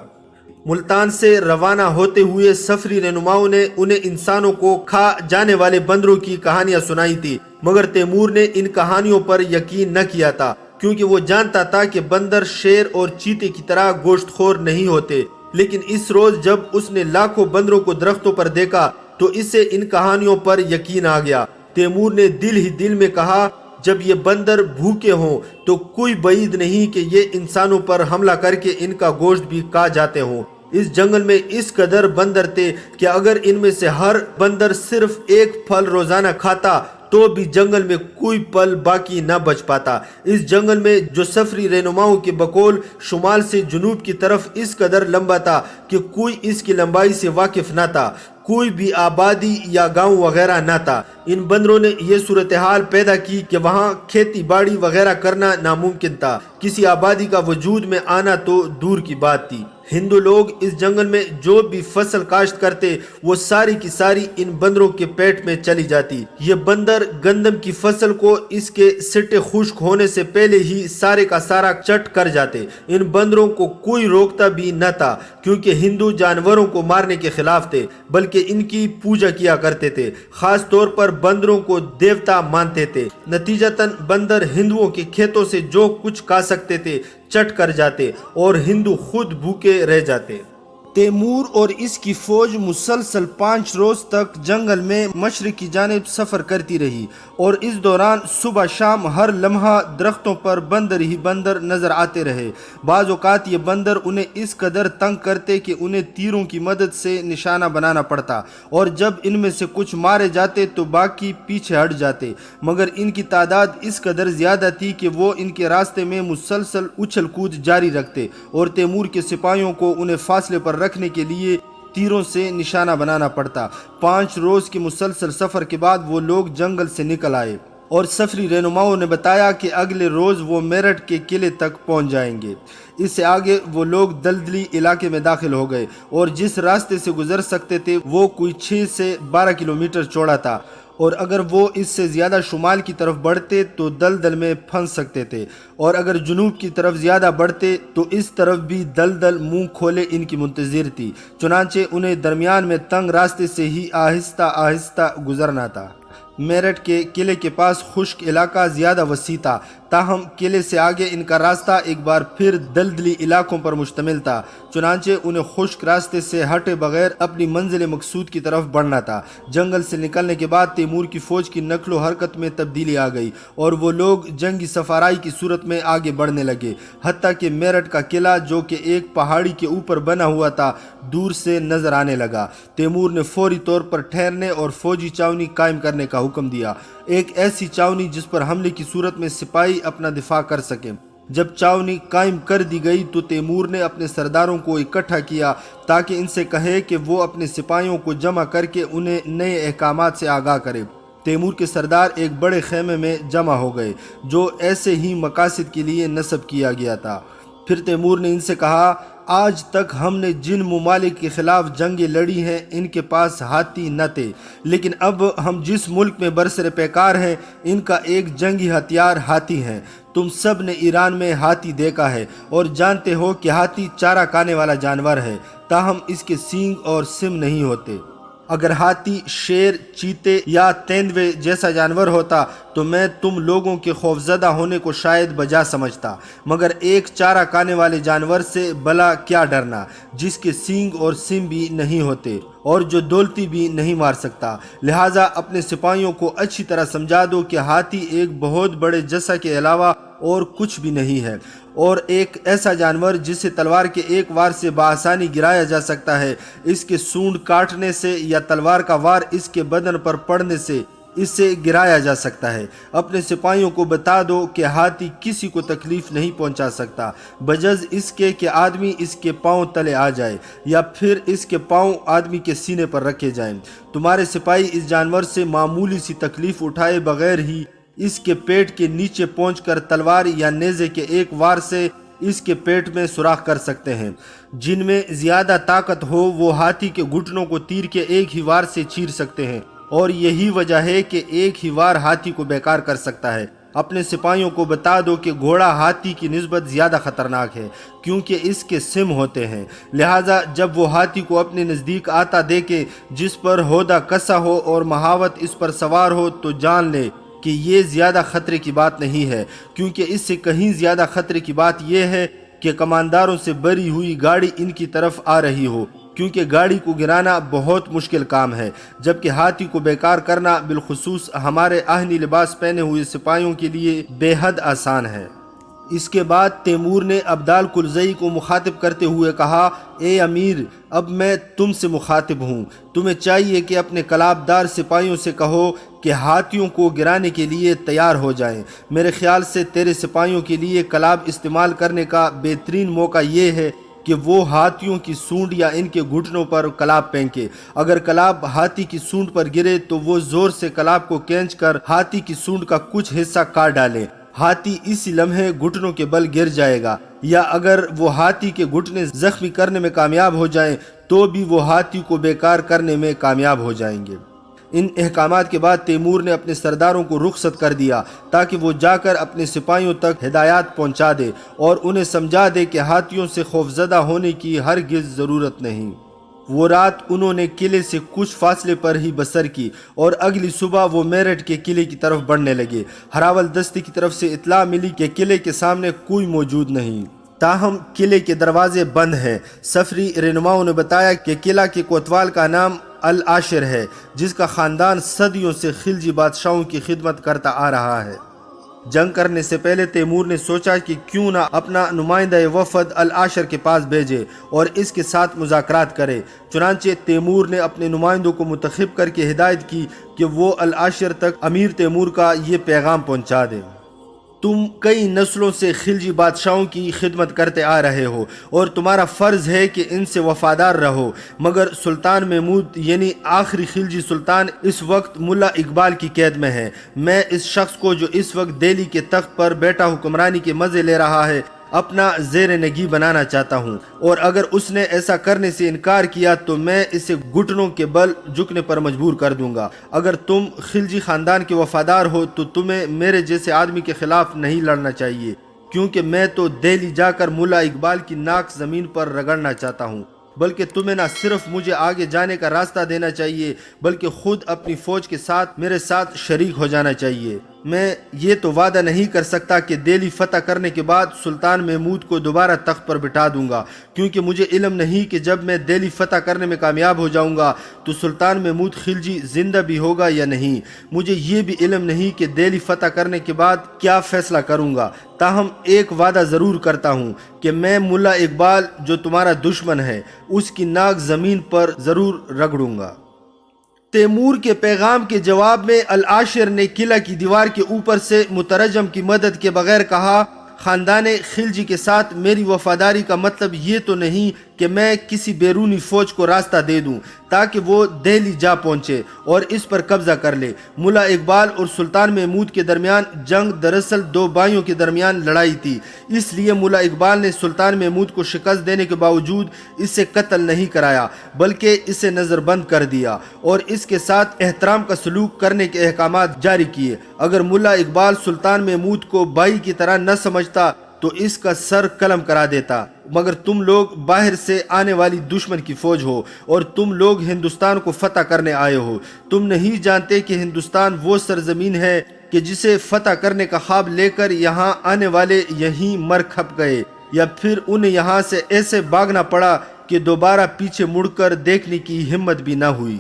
ملتان سے روانہ ہوتے ہوئے سفری رہنماؤں نے انہیں انسانوں کو کھا جانے والے بندروں کی کہانیاں سنائی تھی، مگر تیمور نے ان کہانیوں پر یقین نہ کیا تھا، کیونکہ وہ جانتا تھا کہ بندر شیر اور چیتے کی طرح گوشت خور نہیں ہوتے۔ لیکن اس روز جب اس نے لاکھوں بندروں کو درختوں پر دیکھا تو اسے ان کہانیوں پر یقین آ گیا۔ تیمور نے دل ہی دل میں کہا، جب یہ بندر بھوکے ہوں تو کوئی بعید نہیں کہ یہ انسانوں پر حملہ کر کے ان کا گوشت بھی کھا جاتے ہوں۔ اس جنگل میں اس قدر بندر تھے کہ اگر ان میں سے ہر بندر صرف ایک پھل روزانہ کھاتا تو بھی جنگل میں کوئی پل باقی نہ بچ پاتا۔ اس جنگل میں جو سفری رہنماؤں کے بقول شمال سے جنوب کی طرف اس قدر لمبا تھا کہ کوئی اس کی لمبائی سے واقف نہ تھا، کوئی بھی آبادی یا گاؤں وغیرہ نہ تھا۔ ان بندروں نے یہ صورتحال پیدا کی کہ وہاں کھیتی باڑی وغیرہ کرنا ناممکن تھا، کسی آبادی کا وجود میں آنا تو دور کی بات تھی۔ ہندو لوگ اس جنگل میں جو بھی فصل کاشت کرتے وہ ساری کی ساری ان بندروں کے پیٹ میں چلی جاتی۔ یہ بندر گندم کی فصل کو اس کے سٹے خشک ہونے سے پہلے ہی سارے کا سارا چٹ کر جاتے۔ ان بندروں کو کوئی روکتا بھی نہ تھا، کیونکہ ہندو جانوروں کو مارنے کے خلاف تھے بلکہ ان کی پوجا کیا کرتے تھے، خاص طور پر بندروں کو دیوتا مانتے تھے۔ نتیجتاً بندر ہندوؤں کے کھیتوں سے جو کچھ کھا سکتے تھے چٹ کر جاتے اور ہندو خود بھوکے رہ جاتے۔ تیمور اور اس کی فوج مسلسل 5 روز تک جنگل میں مشرق کی جانب سفر کرتی رہی، اور اس دوران صبح شام ہر لمحہ درختوں پر بندر ہی بندر نظر آتے رہے۔ بعض اوقات یہ بندر انہیں اس قدر تنگ کرتے کہ انہیں تیروں کی مدد سے نشانہ بنانا پڑتا، اور جب ان میں سے کچھ مارے جاتے تو باقی پیچھے ہٹ جاتے، مگر ان کی تعداد اس قدر زیادہ تھی کہ وہ ان کے راستے میں مسلسل اچھل کود جاری رکھتے، اور تیمور کے سپاہیوں کو انہیں فاصلے پر رکھنے کے لیے تیروں سے نشانہ بنانا پڑتا۔ 5 روز کے مسلسل سفر کے بعد وہ لوگ جنگل سے نکل آئے، اور سفری رہنماؤں نے بتایا کہ اگلے روز وہ میرٹھ کے قلعے تک پہنچ جائیں گے۔ اس سے آگے وہ لوگ دلدلی علاقے میں داخل ہو گئے، اور جس راستے سے گزر سکتے تھے وہ کوئی 6 سے 12 کلومیٹر چوڑا تھا، اور اگر وہ اس سے زیادہ شمال کی طرف بڑھتے تو دلدل میں پھنس سکتے تھے، اور اگر جنوب کی طرف زیادہ بڑھتے تو اس طرف بھی دلدل منہ کھولے ان کی منتظر تھی۔ چنانچہ انہیں درمیان میں تنگ راستے سے ہی آہستہ آہستہ گزرنا تھا۔ میرٹھ کے قلعے کے پاس خشک علاقہ زیادہ وسیع تھا، تاہم قلعے سے آگے ان کا راستہ ایک بار پھر دلدلی علاقوں پر مشتمل تھا، چنانچہ انہیں خشک راستے سے ہٹے بغیر اپنی منزل مقصود کی طرف بڑھنا تھا۔ جنگل سے نکلنے کے بعد تیمور کی فوج کی نقل و حرکت میں تبدیلی آ گئی، اور وہ لوگ جنگی سفارائی کی صورت میں آگے بڑھنے لگے، حتیٰ کہ میرٹھ کا قلعہ جو کہ ایک پہاڑی کے اوپر بنا ہوا تھا دور سے نظر آنے لگا۔ تیمور نے فوری طور پر ٹھہرنے اور فوجی چاونی قائم کرنے کا حکم دیا، ایک ایسی چاونی جس پر حملے کی صورت میں سپاہی اپنا دفاع کر سکیں۔ جب چاونی قائم کر دی گئی تو تیمور نے اپنے سرداروں کو اکٹھا کیا تاکہ ان سے کہے کہ وہ اپنے سپاہیوں کو جمع کر کے انہیں نئے احکامات سے آگاہ کرے۔ تیمور کے سردار ایک بڑے خیمے میں جمع ہو گئے جو ایسے ہی مقاصد کے لیے نصب کیا گیا تھا۔ پھر تیمور نے ان سے کہا، آج تک ہم نے جن ممالک کے خلاف جنگیں لڑی ہیں ان کے پاس ہاتھی نہ تھے، لیکن اب ہم جس ملک میں برسر پیکار ہیں ان کا ایک جنگی ہتھیار ہاتھی ہے۔ تم سب نے ایران میں ہاتھی دیکھا ہے اور جانتے ہو کہ ہاتھی چارہ کھانے والا جانور ہے، تاہم اس کے سینگ اور سم نہیں ہوتے۔ اگر ہاتھی شیر، چیتے یا تیندوے جیسا جانور ہوتا تو میں تم لوگوں کے خوفزدہ ہونے کو شاید بجا سمجھتا، مگر ایک چارہ کھانے والے جانور سے بلا کیا ڈرنا جس کے سینگ اور سم بھی نہیں ہوتے اور جو دولتی بھی نہیں مار سکتا۔ لہٰذا اپنے سپاہیوں کو اچھی طرح سمجھا دو کہ ہاتھی ایک بہت بڑے جسا کے علاوہ اور کچھ بھی نہیں ہے، اور ایک ایسا جانور جسے تلوار کے ایک وار سے بآسانی گرایا جا سکتا ہے۔ اس کے سونڈ کاٹنے سے یا تلوار کا وار اس کے بدن پر پڑنے سے اسے گرایا جا سکتا ہے۔ اپنے سپاہیوں کو بتا دو کہ ہاتھی کسی کو تکلیف نہیں پہنچا سکتا بجز اس کے کہ آدمی اس کے پاؤں تلے آ جائے یا پھر اس کے پاؤں آدمی کے سینے پر رکھے جائیں۔ تمہارے سپاہی اس جانور سے معمولی سی تکلیف اٹھائے بغیر ہی اس کے پیٹ کے نیچے پہنچ کر تلوار یا نیزے کے ایک وار سے اس کے پیٹ میں سوراخ کر سکتے ہیں۔ جن میں زیادہ طاقت ہو وہ ہاتھی کے گھٹنوں کو تیر کے ایک ہی وار سے چیر سکتے ہیں، اور یہی وجہ ہے کہ ایک ہی وار ہاتھی کو بیکار کر سکتا ہے۔ اپنے سپاہیوں کو بتا دو کہ گھوڑا ہاتھی کی نسبت زیادہ خطرناک ہے کیونکہ اس کے سم ہوتے ہیں، لہٰذا جب وہ ہاتھی کو اپنے نزدیک آتا دیکھے جس پر ہودہ کسا ہو اور مہاوت اس پر سوار ہو تو جان لے کہ یہ زیادہ خطرے کی بات نہیں ہے، کیونکہ اس سے کہیں زیادہ خطرے کی بات یہ ہے کہ کمانداروں سے بری ہوئی گاڑی ان کی طرف آ رہی ہو، کیونکہ گاڑی کو گرانا بہت مشکل کام ہے جبکہ ہاتھی کو بیکار کرنا بالخصوص ہمارے آہنی لباس پہنے ہوئے سپاہیوں کے لیے بے حد آسان ہے۔ اس کے بعد تیمور نے ابدال کلزئی کو مخاطب کرتے ہوئے کہا، اے امیر، اب میں تم سے مخاطب ہوں، تمہیں چاہیے کہ اپنے کلاب دار سپاہیوں سے کہو کہ ہاتھیوں کو گرانے کے لیے تیار ہو جائیں۔ میرے خیال سے تیرے سپاہیوں کے لیے کلاب استعمال کرنے کا بہترین موقع یہ ہے کہ وہ ہاتھیوں کی سونڈ یا ان کے گھٹنوں پر کلاب پھینکے۔ اگر کلاب ہاتھی کی سونڈ پر گرے تو وہ زور سے کلاب کو کھینچ کر ہاتھی کی سونڈ کا کچھ حصہ کاٹ ڈالے۔ ہاتھی اسی لمحے گھٹنوں کے بل گر جائے گا، یا اگر وہ ہاتھی کے گھٹنے زخمی کرنے میں کامیاب ہو جائیں تو بھی وہ ہاتھی کو بیکار کرنے میں کامیاب ہو جائیں گے۔ ان احکامات کے بعد تیمور نے اپنے سرداروں کو رخصت کر دیا تاکہ وہ جا کر اپنے سپاہیوں تک ہدایات پہنچا دے اور انہیں سمجھا دے کہ ہاتھیوں سے خوفزدہ ہونے کی ہرگز ضرورت نہیں۔ وہ رات انہوں نے قلعے سے کچھ فاصلے پر ہی بسر کی اور اگلی صبح وہ میرٹھ کے قلعے کی طرف بڑھنے لگے۔ ہراول دستے کی طرف سے اطلاع ملی کہ قلعے کے سامنے کوئی موجود نہیں، تاہم قلعے کے دروازے بند ہیں۔ سفری رہنماؤں نے بتایا کہ قلعہ کے کوتوال کا نام العاشر ہے، جس کا خاندان صدیوں سے خلجی بادشاہوں کی خدمت کرتا آ رہا ہے۔ جنگ کرنے سے پہلے تیمور نے سوچا کہ کیوں نہ اپنا نمائندہ وفد العاشر کے پاس بھیجے اور اس کے ساتھ مذاکرات کرے۔ چنانچہ تیمور نے اپنے نمائندوں کو منتخب کر کے ہدایت کی کہ وہ العاشر تک امیر تیمور کا یہ پیغام پہنچا دیں، تم کئی نسلوں سے خلجی بادشاہوں کی خدمت کرتے آ رہے ہو اور تمہارا فرض ہے کہ ان سے وفادار رہو، مگر سلطان محمود یعنی آخری خلجی سلطان اس وقت ملا اقبال کی قید میں ہے۔ میں اس شخص کو جو اس وقت دہلی کے تخت پر بیٹھا حکمرانی کے مزے لے رہا ہے اپنا زیر نگی بنانا چاہتا ہوں، اور اگر اس نے ایسا کرنے سے انکار کیا تو میں اسے گھٹنوں کے بل جھکنے پر مجبور کر دوں گا۔ اگر تم خلجی خاندان کے وفادار ہو تو تمہیں میرے جیسے آدمی کے خلاف نہیں لڑنا چاہیے، کیونکہ میں تو دہلی جا کر ملا اقبال کی ناک زمین پر رگڑنا چاہتا ہوں، بلکہ تمہیں نہ صرف مجھے آگے جانے کا راستہ دینا چاہیے بلکہ خود اپنی فوج کے ساتھ میرے ساتھ شریک ہو جانا چاہیے۔ میں یہ تو وعدہ نہیں کر سکتا کہ دہلی فتح کرنے کے بعد سلطان محمود کو دوبارہ تخت پر بٹھا دوں گا، کیونکہ مجھے علم نہیں کہ جب میں دہلی فتح کرنے میں کامیاب ہو جاؤں گا تو سلطان محمود خلجی زندہ بھی ہوگا یا نہیں۔ مجھے یہ بھی علم نہیں کہ دہلی فتح کرنے کے بعد کیا فیصلہ کروں گا، تاہم ایک وعدہ ضرور کرتا ہوں کہ میں ملا اقبال جو تمہارا دشمن ہے اس کی ناک زمین پر ضرور رگڑوں گا۔ تیمور کے پیغام کے جواب میں العاشر نے قلعہ کی دیوار کے اوپر سے مترجم کی مدد کے بغیر کہا، خاندان خلجی کے ساتھ میری وفاداری کا مطلب یہ تو نہیں کہ میں کسی بیرونی فوج کو راستہ دے دوں تاکہ وہ دہلی جا پہنچے اور اس پر قبضہ کر لے۔ ملا اقبال اور سلطان محمود کے درمیان جنگ دراصل دو بھائیوں کے درمیان لڑائی تھی، اس لیے ملا اقبال نے سلطان محمود کو شکست دینے کے باوجود اسے قتل نہیں کرایا بلکہ اسے نظر بند کر دیا اور اس کے ساتھ احترام کا سلوک کرنے کے احکامات جاری کیے۔ اگر ملا اقبال سلطان محمود کو بھائی کی طرح نہ سمجھتا تو اس کا سر قلم کرا دیتا، مگر تم لوگ باہر سے آنے والی دشمن کی فوج ہو اور تم لوگ ہندوستان کو فتح کرنے آئے ہو۔ تم نہیں جانتے کہ ہندوستان وہ سرزمین ہے کہ جسے فتح کرنے کا خواب لے کر یہاں آنے والے یہیں مر کھپ گئے، یا پھر انہیں یہاں سے ایسے بھاگنا پڑا کہ دوبارہ پیچھے مڑ کر دیکھنے کی ہمت بھی نہ ہوئی۔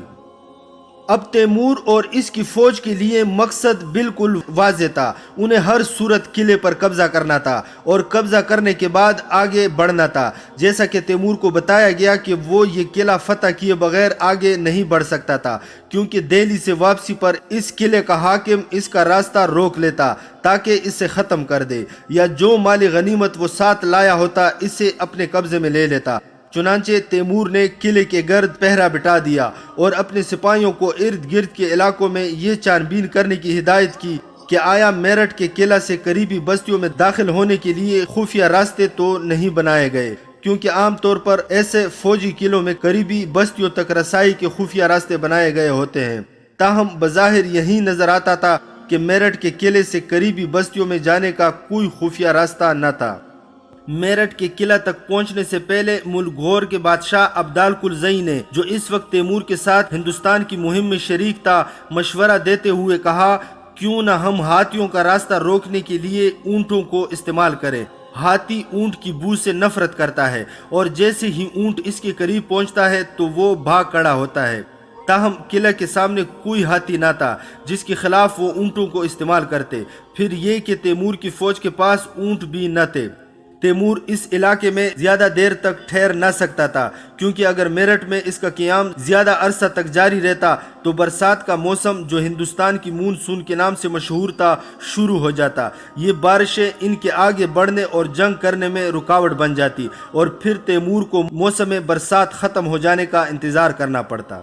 اب تیمور اور اس کی فوج کے لیے مقصد بالکل واضح تھا، انہیں ہر صورت قلعے پر قبضہ کرنا تھا اور قبضہ کرنے کے بعد آگے بڑھنا تھا۔ جیسا کہ تیمور کو بتایا گیا کہ وہ یہ قلعہ فتح کیے بغیر آگے نہیں بڑھ سکتا تھا، کیونکہ دہلی سے واپسی پر اس قلعے کا حاکم اس کا راستہ روک لیتا تاکہ اسے ختم کر دے، یا جو مال غنیمت وہ ساتھ لایا ہوتا اسے اپنے قبضے میں لے لیتا۔ چنانچہ تیمور نے قلعے کے گرد پہرا بٹھا دیا اور اپنے سپاہیوں کو ارد گرد کے علاقوں میں یہ چھان بین کرنے کی ہدایت کی کہ آیا میرٹھ کے قلعہ سے قریبی بستیوں میں داخل ہونے کے لیے خفیہ راستے تو نہیں بنائے گئے، کیونکہ عام طور پر ایسے فوجی قلعوں میں قریبی بستیوں تک رسائی کے خفیہ راستے بنائے گئے ہوتے ہیں۔ تاہم بظاہر یہی نظر آتا تھا کہ میرٹھ کے قلعے سے قریبی بستیوں میں جانے کا کوئی خفیہ راستہ نہ تھا۔ میرٹھ کے قلعہ تک پہنچنے سے پہلے ملک گھور کے بادشاہ عبدال کلزئی نے، جو اس وقت تیمور کے ساتھ ہندوستان کی مہم میں شریک تھا، مشورہ دیتے ہوئے کہا، کیوں نہ ہم ہاتھیوں کا راستہ روکنے کے لیے اونٹوں کو استعمال کریں۔ ہاتھی اونٹ کی بو سے نفرت کرتا ہے اور جیسے ہی اونٹ اس کے قریب پہنچتا ہے تو وہ بھاگ کھڑا ہوتا ہے۔ تاہم قلعہ کے سامنے کوئی ہاتھی نہ تھا جس کے خلاف وہ اونٹوں کو استعمال کرتے، پھر یہ کہ تیمور کی فوج کے پاس اونٹ بھی نہ تھے۔ تیمور اس علاقے میں زیادہ دیر تک ٹھہر نہ سکتا تھا، کیونکہ اگر میرٹھ میں اس کا قیام زیادہ عرصہ تک جاری رہتا تو برسات کا موسم، جو ہندوستان کی مونسون کے نام سے مشہور تھا، شروع ہو جاتا۔ یہ بارشیں ان کے آگے بڑھنے اور جنگ کرنے میں رکاوٹ بن جاتی اور پھر تیمور کو موسم برسات ختم ہو جانے کا انتظار کرنا پڑتا۔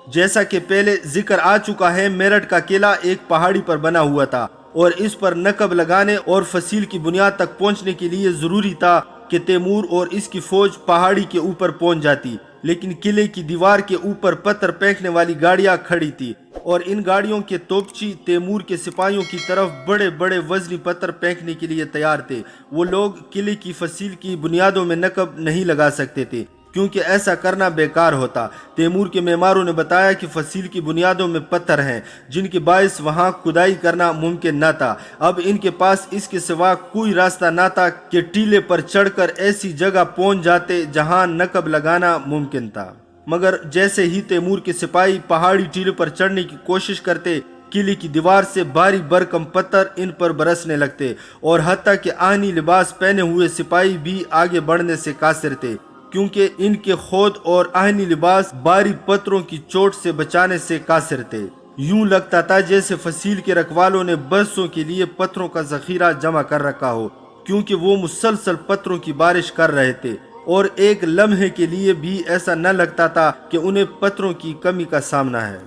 جیسا کہ پہلے ذکر آ چکا ہے، میرٹھ کا قلعہ ایک پہاڑی پر بنا ہوا تھا اور اس پر نقب لگانے اور فصیل کی بنیاد تک پہنچنے کے لیے ضروری تھا کہ تیمور اور اس کی فوج پہاڑی کے اوپر پہنچ جاتی، لیکن قلعے کی دیوار کے اوپر پتھر پھینکنے والی گاڑیاں کھڑی تھی اور ان گاڑیوں کے توپچی تیمور کے سپاہیوں کی طرف بڑے بڑے وزنی پتھر پھینکنے کے لیے تیار تھے۔ وہ لوگ قلعے کی فصیل کی بنیادوں میں نقب نہیں لگا سکتے تھے، کیونکہ ایسا کرنا بیکار ہوتا۔ تیمور کے معماروں نے بتایا کہ فصیل کی بنیادوں میں پتھر ہیں جن کے باعث وہاں کھدائی کرنا ممکن نہ تھا۔ اب ان کے پاس اس کے سوا کوئی راستہ نہ تھا کہ ٹیلے پر چڑھ کر ایسی جگہ پہنچ جاتے جہاں نقب لگانا ممکن تھا۔ مگر جیسے ہی تیمور کے سپاہی پہاڑی ٹیلے پر چڑھنے کی کوشش کرتے، قلعے کی دیوار سے بھاری بھرکم پتھر ان پر برسنے لگتے اور حتیٰ کہ آہنی لباس پہنے ہوئے سپاہی بھی آگے بڑھنے سے قاصر تھے، کیونکہ ان کے خود اور آہنی لباس بھاری پتھروں کی چوٹ سے بچانے سے قاصر تھے۔ یوں لگتا تھا جیسے فصیل کے رکھوالوں نے برسوں کے لیے پتھروں کا ذخیرہ جمع کر رکھا ہو، کیونکہ وہ مسلسل پتھروں کی بارش کر رہے تھے اور ایک لمحے کے لیے بھی ایسا نہ لگتا تھا کہ انہیں پتھروں کی کمی کا سامنا ہے۔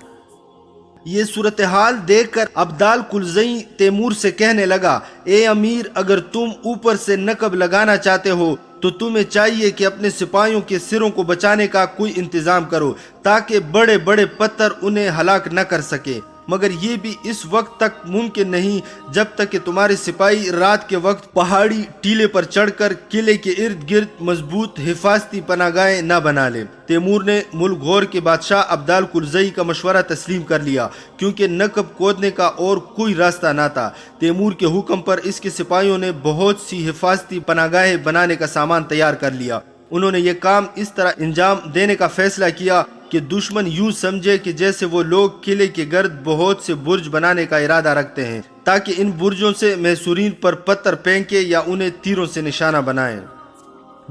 یہ صورتحال دیکھ کر عبدال کلزئی تیمور سے کہنے لگا، اے امیر، اگر تم اوپر سے نقب لگانا چاہتے ہو تو تمہیں چاہیے کہ اپنے سپاہیوں کے سروں کو بچانے کا کوئی انتظام کرو تاکہ بڑے بڑے پتھر انہیں ہلاک نہ کر سکے، مگر یہ بھی اس وقت تک ممکن نہیں جب تک کہ تمہارے سپاہی رات کے وقت پہاڑی ٹیلے پر چڑھ کر قلعے کے ارد گرد مضبوط حفاظتی پناہ گاہیں نہ بنا لیں۔ تیمور نے ملک گھور کے بادشاہ عبدال کلزئی کا مشورہ تسلیم کر لیا، کیونکہ نقب کھودنے کا اور کوئی راستہ نہ تھا۔ تیمور کے حکم پر اس کے سپاہیوں نے بہت سی حفاظتی پناہ گاہیں بنانے کا سامان تیار کر لیا۔ انہوں نے یہ کام اس طرح انجام دینے کا فیصلہ کیا کہ دشمن یوں سمجھے کہ جیسے وہ لوگ قلعے کے گرد بہت سے برج بنانے کا ارادہ رکھتے ہیں، تاکہ ان برجوں سے محصورین پر پتھر پھینکے یا انہیں تیروں سے نشانہ بنائیں۔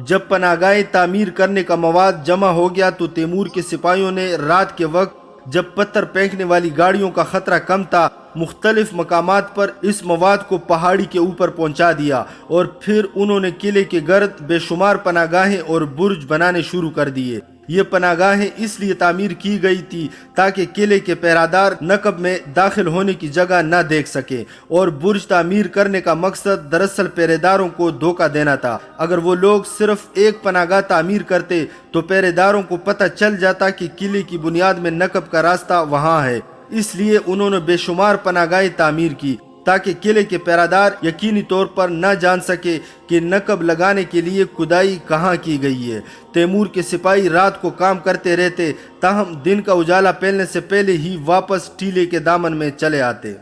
جب پناہ گاہیں تعمیر کرنے کا مواد جمع ہو گیا تو تیمور کے سپاہیوں نے رات کے وقت، جب پتھر پھینکنے والی گاڑیوں کا خطرہ کم تھا، مختلف مقامات پر اس مواد کو پہاڑی کے اوپر پہنچا دیا اور پھر انہوں نے قلعے کے گرد بے شمار پناہ گاہیں اور برج بنانے شروع کر دیے۔ یہ پناہ گاہیں اس لیے تعمیر کی گئی تھی تاکہ قلعے کے پہرادار نقب میں داخل ہونے کی جگہ نہ دیکھ سکیں، اور برج تعمیر کرنے کا مقصد دراصل پہرےداروں کو دھوکہ دینا تھا۔ اگر وہ لوگ صرف ایک پناہ گاہ تعمیر کرتے تو پہرےداروں کو پتہ چل جاتا کہ قلعے کی بنیاد میں نقب کا راستہ وہاں ہے، اس لیے انہوں نے بے شمار پناہ گاہیں تعمیر کی تاکہ قلعے کے پہرادار یقینی طور پر نہ جان سکے کہ نقب لگانے کے لیے کھدائی کہاں کی گئی ہے۔ تیمور کے سپاہی رات کو کام کرتے رہتے، تاہم دن کا اجالا پھیلنے سے پہلے ہی واپس ٹیلے کے دامن میں چلے آتے۔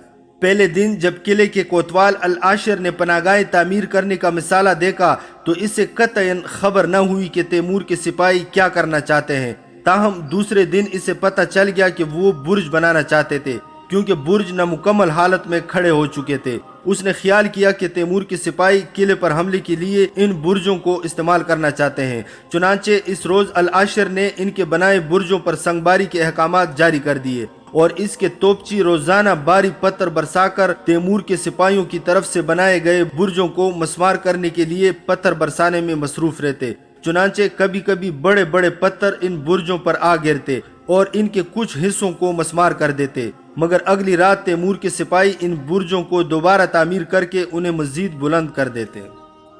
پہلے دن جب قلعے کے کوتوال العاشر نے پناہ گاہیں تعمیر کرنے کا مثالہ دیکھا تو اسے قطعاً خبر نہ ہوئی کہ تیمور کے سپاہی کیا کرنا چاہتے ہیں، تاہم دوسرے دن اسے پتہ چل گیا کہ وہ برج بنانا چاہتے تھے کیونکہ برج نامکمل حالت میں کھڑے ہو چکے تھے۔ اس نے خیال کیا کہ تیمور کے سپاہی قلعے پر حملے کے لیے ان برجوں کو استعمال کرنا چاہتے ہیں، چنانچہ اس روز العاشر نے ان کے بنائے برجوں پر سنگباری کے احکامات جاری کر دیے اور اس کے توپچی روزانہ باری پتھر برسا کر تیمور کے سپاہیوں کی طرف سے بنائے گئے برجوں کو مسمار کرنے کے لیے پتھر برسانے میں مصروف رہتے۔ چنانچہ کبھی کبھی بڑے بڑے پتھر ان برجوں پر آ گرتے اور ان کے کچھ حصوں کو مسمار کر دیتے، مگر اگلی رات تیمور کے سپاہی ان برجوں کو دوبارہ تعمیر کر کے انہیں مزید بلند کر دیتے۔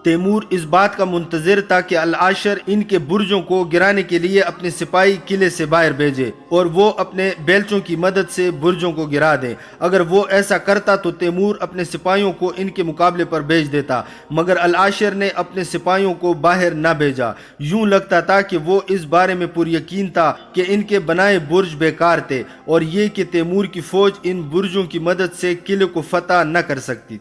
تیمور اس بات کا منتظر تھا کہ العاشر ان کے برجوں کو گرانے کے لیے اپنے سپاہی قلعے سے باہر بھیجے اور وہ اپنے بیلچوں کی مدد سے برجوں کو گرا دیں۔ اگر وہ ایسا کرتا تو تیمور اپنے سپاہیوں کو ان کے مقابلے پر بھیج دیتا، مگر العاشر نے اپنے سپاہیوں کو باہر نہ بھیجا۔ یوں لگتا تھا کہ وہ اس بارے میں پر یقین تھا کہ ان کے بنائے برج بیکار تھے اور یہ کہ تیمور کی فوج ان برجوں کی مدد سے قلعے کو فتح نہ کر سکتی۔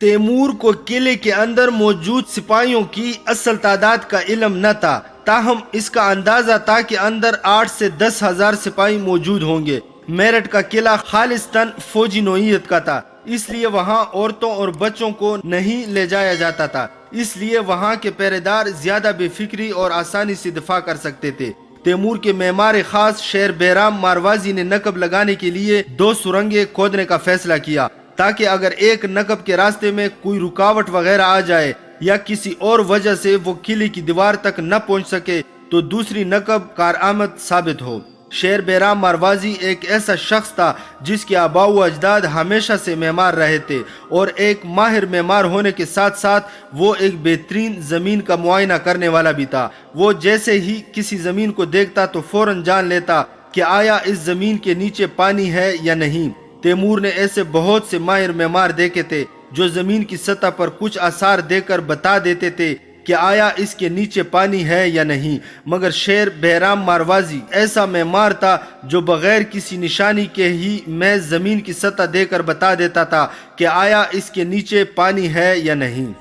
تیمور کو قلعے کے اندر موجود سپاہیوں کی اصل تعداد کا علم نہ تھا، تاہم اس کا اندازہ تھا کہ اندر 8 سے 10 ہزار سپاہی موجود ہوں گے۔ میرٹھ کا قلعہ خالصتاً فوجی نوعیت کا تھا، اس لیے وہاں عورتوں اور بچوں کو نہیں لے جایا جاتا تھا، اس لیے وہاں کے پہرے دار زیادہ بے فکری اور آسانی سے دفاع کر سکتے تھے۔ تیمور کے معمار خاص شیر بیرام ماروازی نے نقب لگانے کے لیے 2 سرنگیں کھودنے کا فیصلہ کیا تاکہ اگر ایک نقب کے راستے میں کوئی رکاوٹ وغیرہ آ جائے یا کسی اور وجہ سے وہ قلعے کی دیوار تک نہ پہنچ سکے تو دوسری نقب کارآمد ثابت ہو۔ شیر بیرام ماروازی ایک ایسا شخص تھا جس کے آباء و اجداد ہمیشہ سے معمار رہے تھے اور ایک ماہر معمار ہونے کے ساتھ ساتھ وہ ایک بہترین زمین کا معائنہ کرنے والا بھی تھا۔ وہ جیسے ہی کسی زمین کو دیکھتا تو فوراً جان لیتا کہ آیا اس زمین کے نیچے پانی ہے یا نہیں۔ تیمور نے ایسے بہت سے ماہر معمار دیکھے تھے جو زمین کی سطح پر کچھ آثار دے کر بتا دیتے تھے کہ آیا اس کے نیچے پانی ہے یا نہیں، مگر شیر بیرام ماروازی ایسا معمار تھا جو بغیر کسی نشانی کے ہی محض زمین کی سطح دے کر بتا دیتا تھا کہ آیا اس کے نیچے پانی ہے یا نہیں۔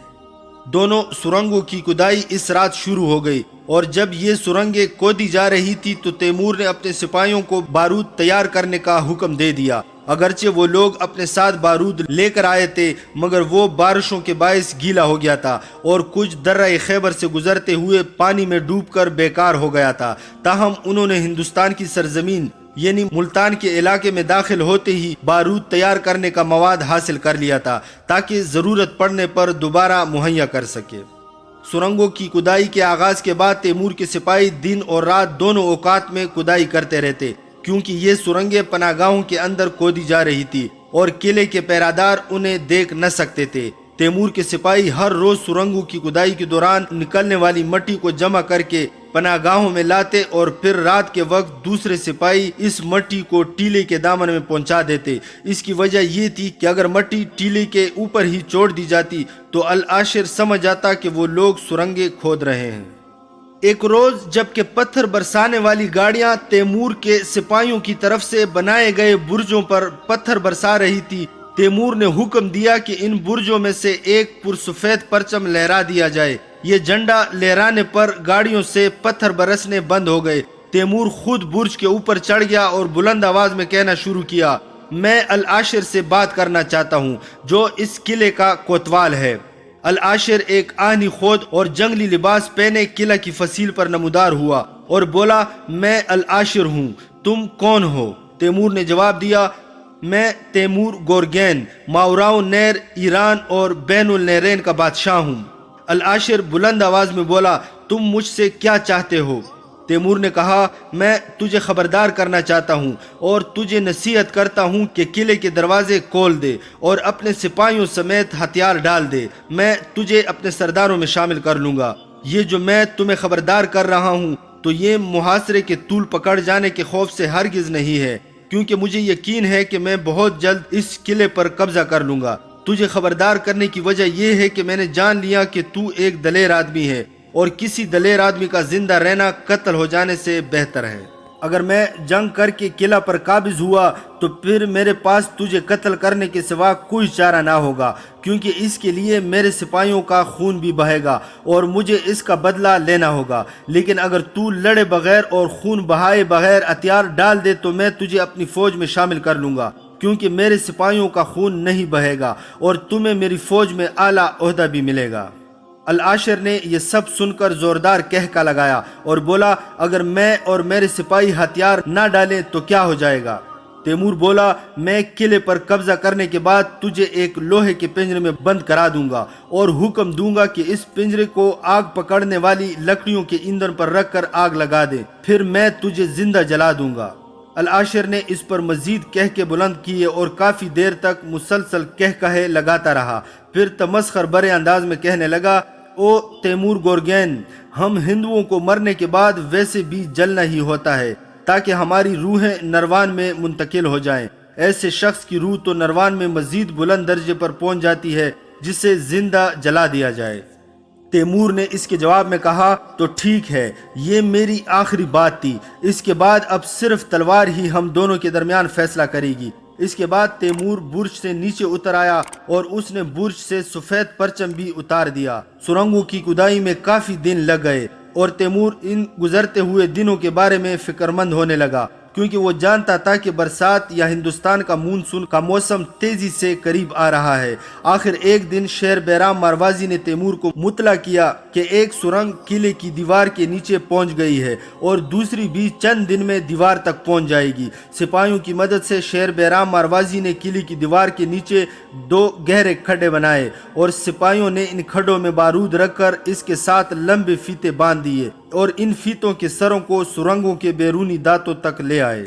دونوں سرنگوں کی کھدائی اس رات شروع ہو گئی اور جب یہ سرنگیں کھودی جا رہی تھی تو تیمور نے اپنے سپاہیوں کو بارود تیار کرنے کا حکم دے دیا۔ اگرچہ وہ لوگ اپنے ساتھ بارود لے کر آئے تھے مگر وہ بارشوں کے باعث گیلا ہو گیا تھا اور کچھ درہ خیبر سے گزرتے ہوئے پانی میں ڈوب کر بیکار ہو گیا تھا۔ تاہم انہوں نے ہندوستان کی سرزمین یعنی ملتان کے علاقے میں داخل ہوتے ہی بارود تیار کرنے کا مواد حاصل کر لیا تھا تاکہ ضرورت پڑنے پر دوبارہ مہیا کر سکے۔ سرنگوں کی کھدائی کے آغاز کے بعد تیمور کے سپاہی دن اور رات دونوں اوقات میں کھدائی کرتے رہتے کیونکہ یہ سرنگیں پناہ گاہوں کے اندر کھودی جا رہی تھی اور قلعے کے پہرادار انہیں دیکھ نہ سکتے تھے۔ تیمور کے سپاہی ہر روز سرنگوں کی کھدائی کے دوران نکلنے والی مٹی کو جمع کر کے پناہ گاہوں میں لاتے اور پھر رات کے وقت دوسرے سپاہی اس مٹی کو ٹیلے کے دامن میں پہنچا دیتے۔ اس کی وجہ یہ تھی کہ اگر مٹی ٹیلے کے اوپر ہی چھوڑ دی جاتی تو العاشر سمجھ جاتا کہ وہ لوگ سرنگیں کھود رہے ہیں۔ ایک روز جبکہ پتھر برسانے والی گاڑیاں تیمور کے سپاہیوں کی طرف سے بنائے گئے برجوں پر پتھر برسا رہی تھی، تیمور نے حکم دیا کہ ان برجوں میں سے ایک پرسفید پرچم لہرا دیا جائے۔ یہ جھنڈا لہرانے پر گاڑیوں سے پتھر برسنے بند ہو گئے۔ تیمور خود برج کے اوپر چڑھ گیا اور بلند آواز میں کہنا شروع کیا، میں العاشر سے بات کرنا چاہتا ہوں جو اس قلعے کا کوتوال ہے۔ العاشر ایک آہنی خود اور جنگلی لباس پہنے قلعہ کی فصیل پر نمودار ہوا اور بولا، میں العاشر ہوں، تم کون ہو؟ تیمور نے جواب دیا، میں تیمور گورگین ماوراؤ نیر ایران اور بین النہرین کا بادشاہ ہوں۔ العاشر بلند آواز میں بولا، تم مجھ سے کیا چاہتے ہو؟ تیمور نے کہا، میں تجھے خبردار کرنا چاہتا ہوں اور تجھے نصیحت کرتا ہوں کہ قلعے کے دروازے کھول دے اور اپنے سپاہیوں سمیت ہتھیار ڈال دے، میں تجھے اپنے سرداروں میں شامل کر لوں گا۔ یہ جو میں تمہیں خبردار کر رہا ہوں تو یہ محاصرے کے طول پکڑ جانے کے خوف سے ہرگز نہیں ہے، کیونکہ مجھے یقین ہے کہ میں بہت جلد اس قلعے پر قبضہ کر لوں گا۔ تجھے خبردار کرنے کی وجہ یہ ہے کہ میں نے جان لیا کہ تو ایک دلیر آدمی ہے اور کسی دلیر آدمی کا زندہ رہنا قتل ہو جانے سے بہتر ہے۔ اگر میں جنگ کر کے قلعہ پر قابض ہوا تو پھر میرے پاس تجھے قتل کرنے کے سوا کوئی چارہ نہ ہوگا، کیونکہ اس کے لیے میرے سپاہیوں کا خون بھی بہے گا اور مجھے اس کا بدلہ لینا ہوگا۔ لیکن اگر تو لڑے بغیر اور خون بہائے بغیر ہتھیار ڈال دے تو میں تجھے اپنی فوج میں شامل کر لوں گا، کیونکہ میرے سپاہیوں کا خون نہیں بہے گا اور تمہیں میری فوج میں اعلیٰ عہدہ بھی ملے گا۔ العاشر نے یہ سب سن کر زوردار کہکا لگایا اور بولا، اگر میں اور میرے سپاہی ہتھیار نہ ڈالیں تو کیا ہو جائے گا؟ تیمور بولا، میں قلعے پر قبضہ کرنے کے بعد تجھے ایک لوہے کے پنجرے میں بند کرا دوں گا اور حکم دوں گا کہ اس پنجرے کو آگ پکڑنے والی لکڑیوں کے ایندھن پر رکھ کر آگ لگا دے، پھر میں تجھے زندہ جلا دوں گا۔ العاشر نے اس پر مزید کہکے بلند کیے اور کافی دیر تک مسلسل کہکہے لگاتا رہا، پھر تمسخر برے انداز میں کہنے لگا، او تیمور گورگین، ہم ہندوؤں کو مرنے کے بعد ویسے بھی جلنا ہی ہوتا ہے تاکہ ہماری روحیں نروان میں منتقل ہو جائیں۔ ایسے شخص کی روح تو نروان میں مزید بلند درجے پر پہنچ جاتی ہے جسے زندہ جلا دیا جائے۔ تیمور نے اس کے جواب میں کہا، تو ٹھیک ہے، یہ میری آخری بات تھی، اس کے بعد اب صرف تلوار ہی ہم دونوں کے درمیان فیصلہ کرے گی۔ اس کے بعد تیمور برج سے نیچے اتر آیا اور اس نے برج سے سفید پرچم بھی اتار دیا۔ سرنگوں کی کھدائی میں کافی دن لگ گئے اور تیمور ان گزرتے ہوئے دنوں کے بارے میں فکر مند ہونے لگا، کیونکہ وہ جانتا تھا کہ برسات یا ہندوستان کا مونسون کا موسم تیزی سے قریب آ رہا ہے۔ آخر ایک دن شیر بیرام مروازی نے تیمور کو مطلع کیا کہ ایک سرنگ قلعے کی دیوار کے نیچے پہنچ گئی ہے اور دوسری بھی چند دن میں دیوار تک پہنچ جائے گی۔ سپاہیوں کی مدد سے شیر بیرام مروازی نے قلعے کی دیوار کے نیچے 2 گہرے کھڈے بنائے اور سپاہیوں نے ان کھڈوں میں بارود رکھ کر اس کے ساتھ لمبے فیتے باندھ دیے اور ان فیتوں کے سروں کو سرنگوں کے بیرونی دانتوں تک لے آئے۔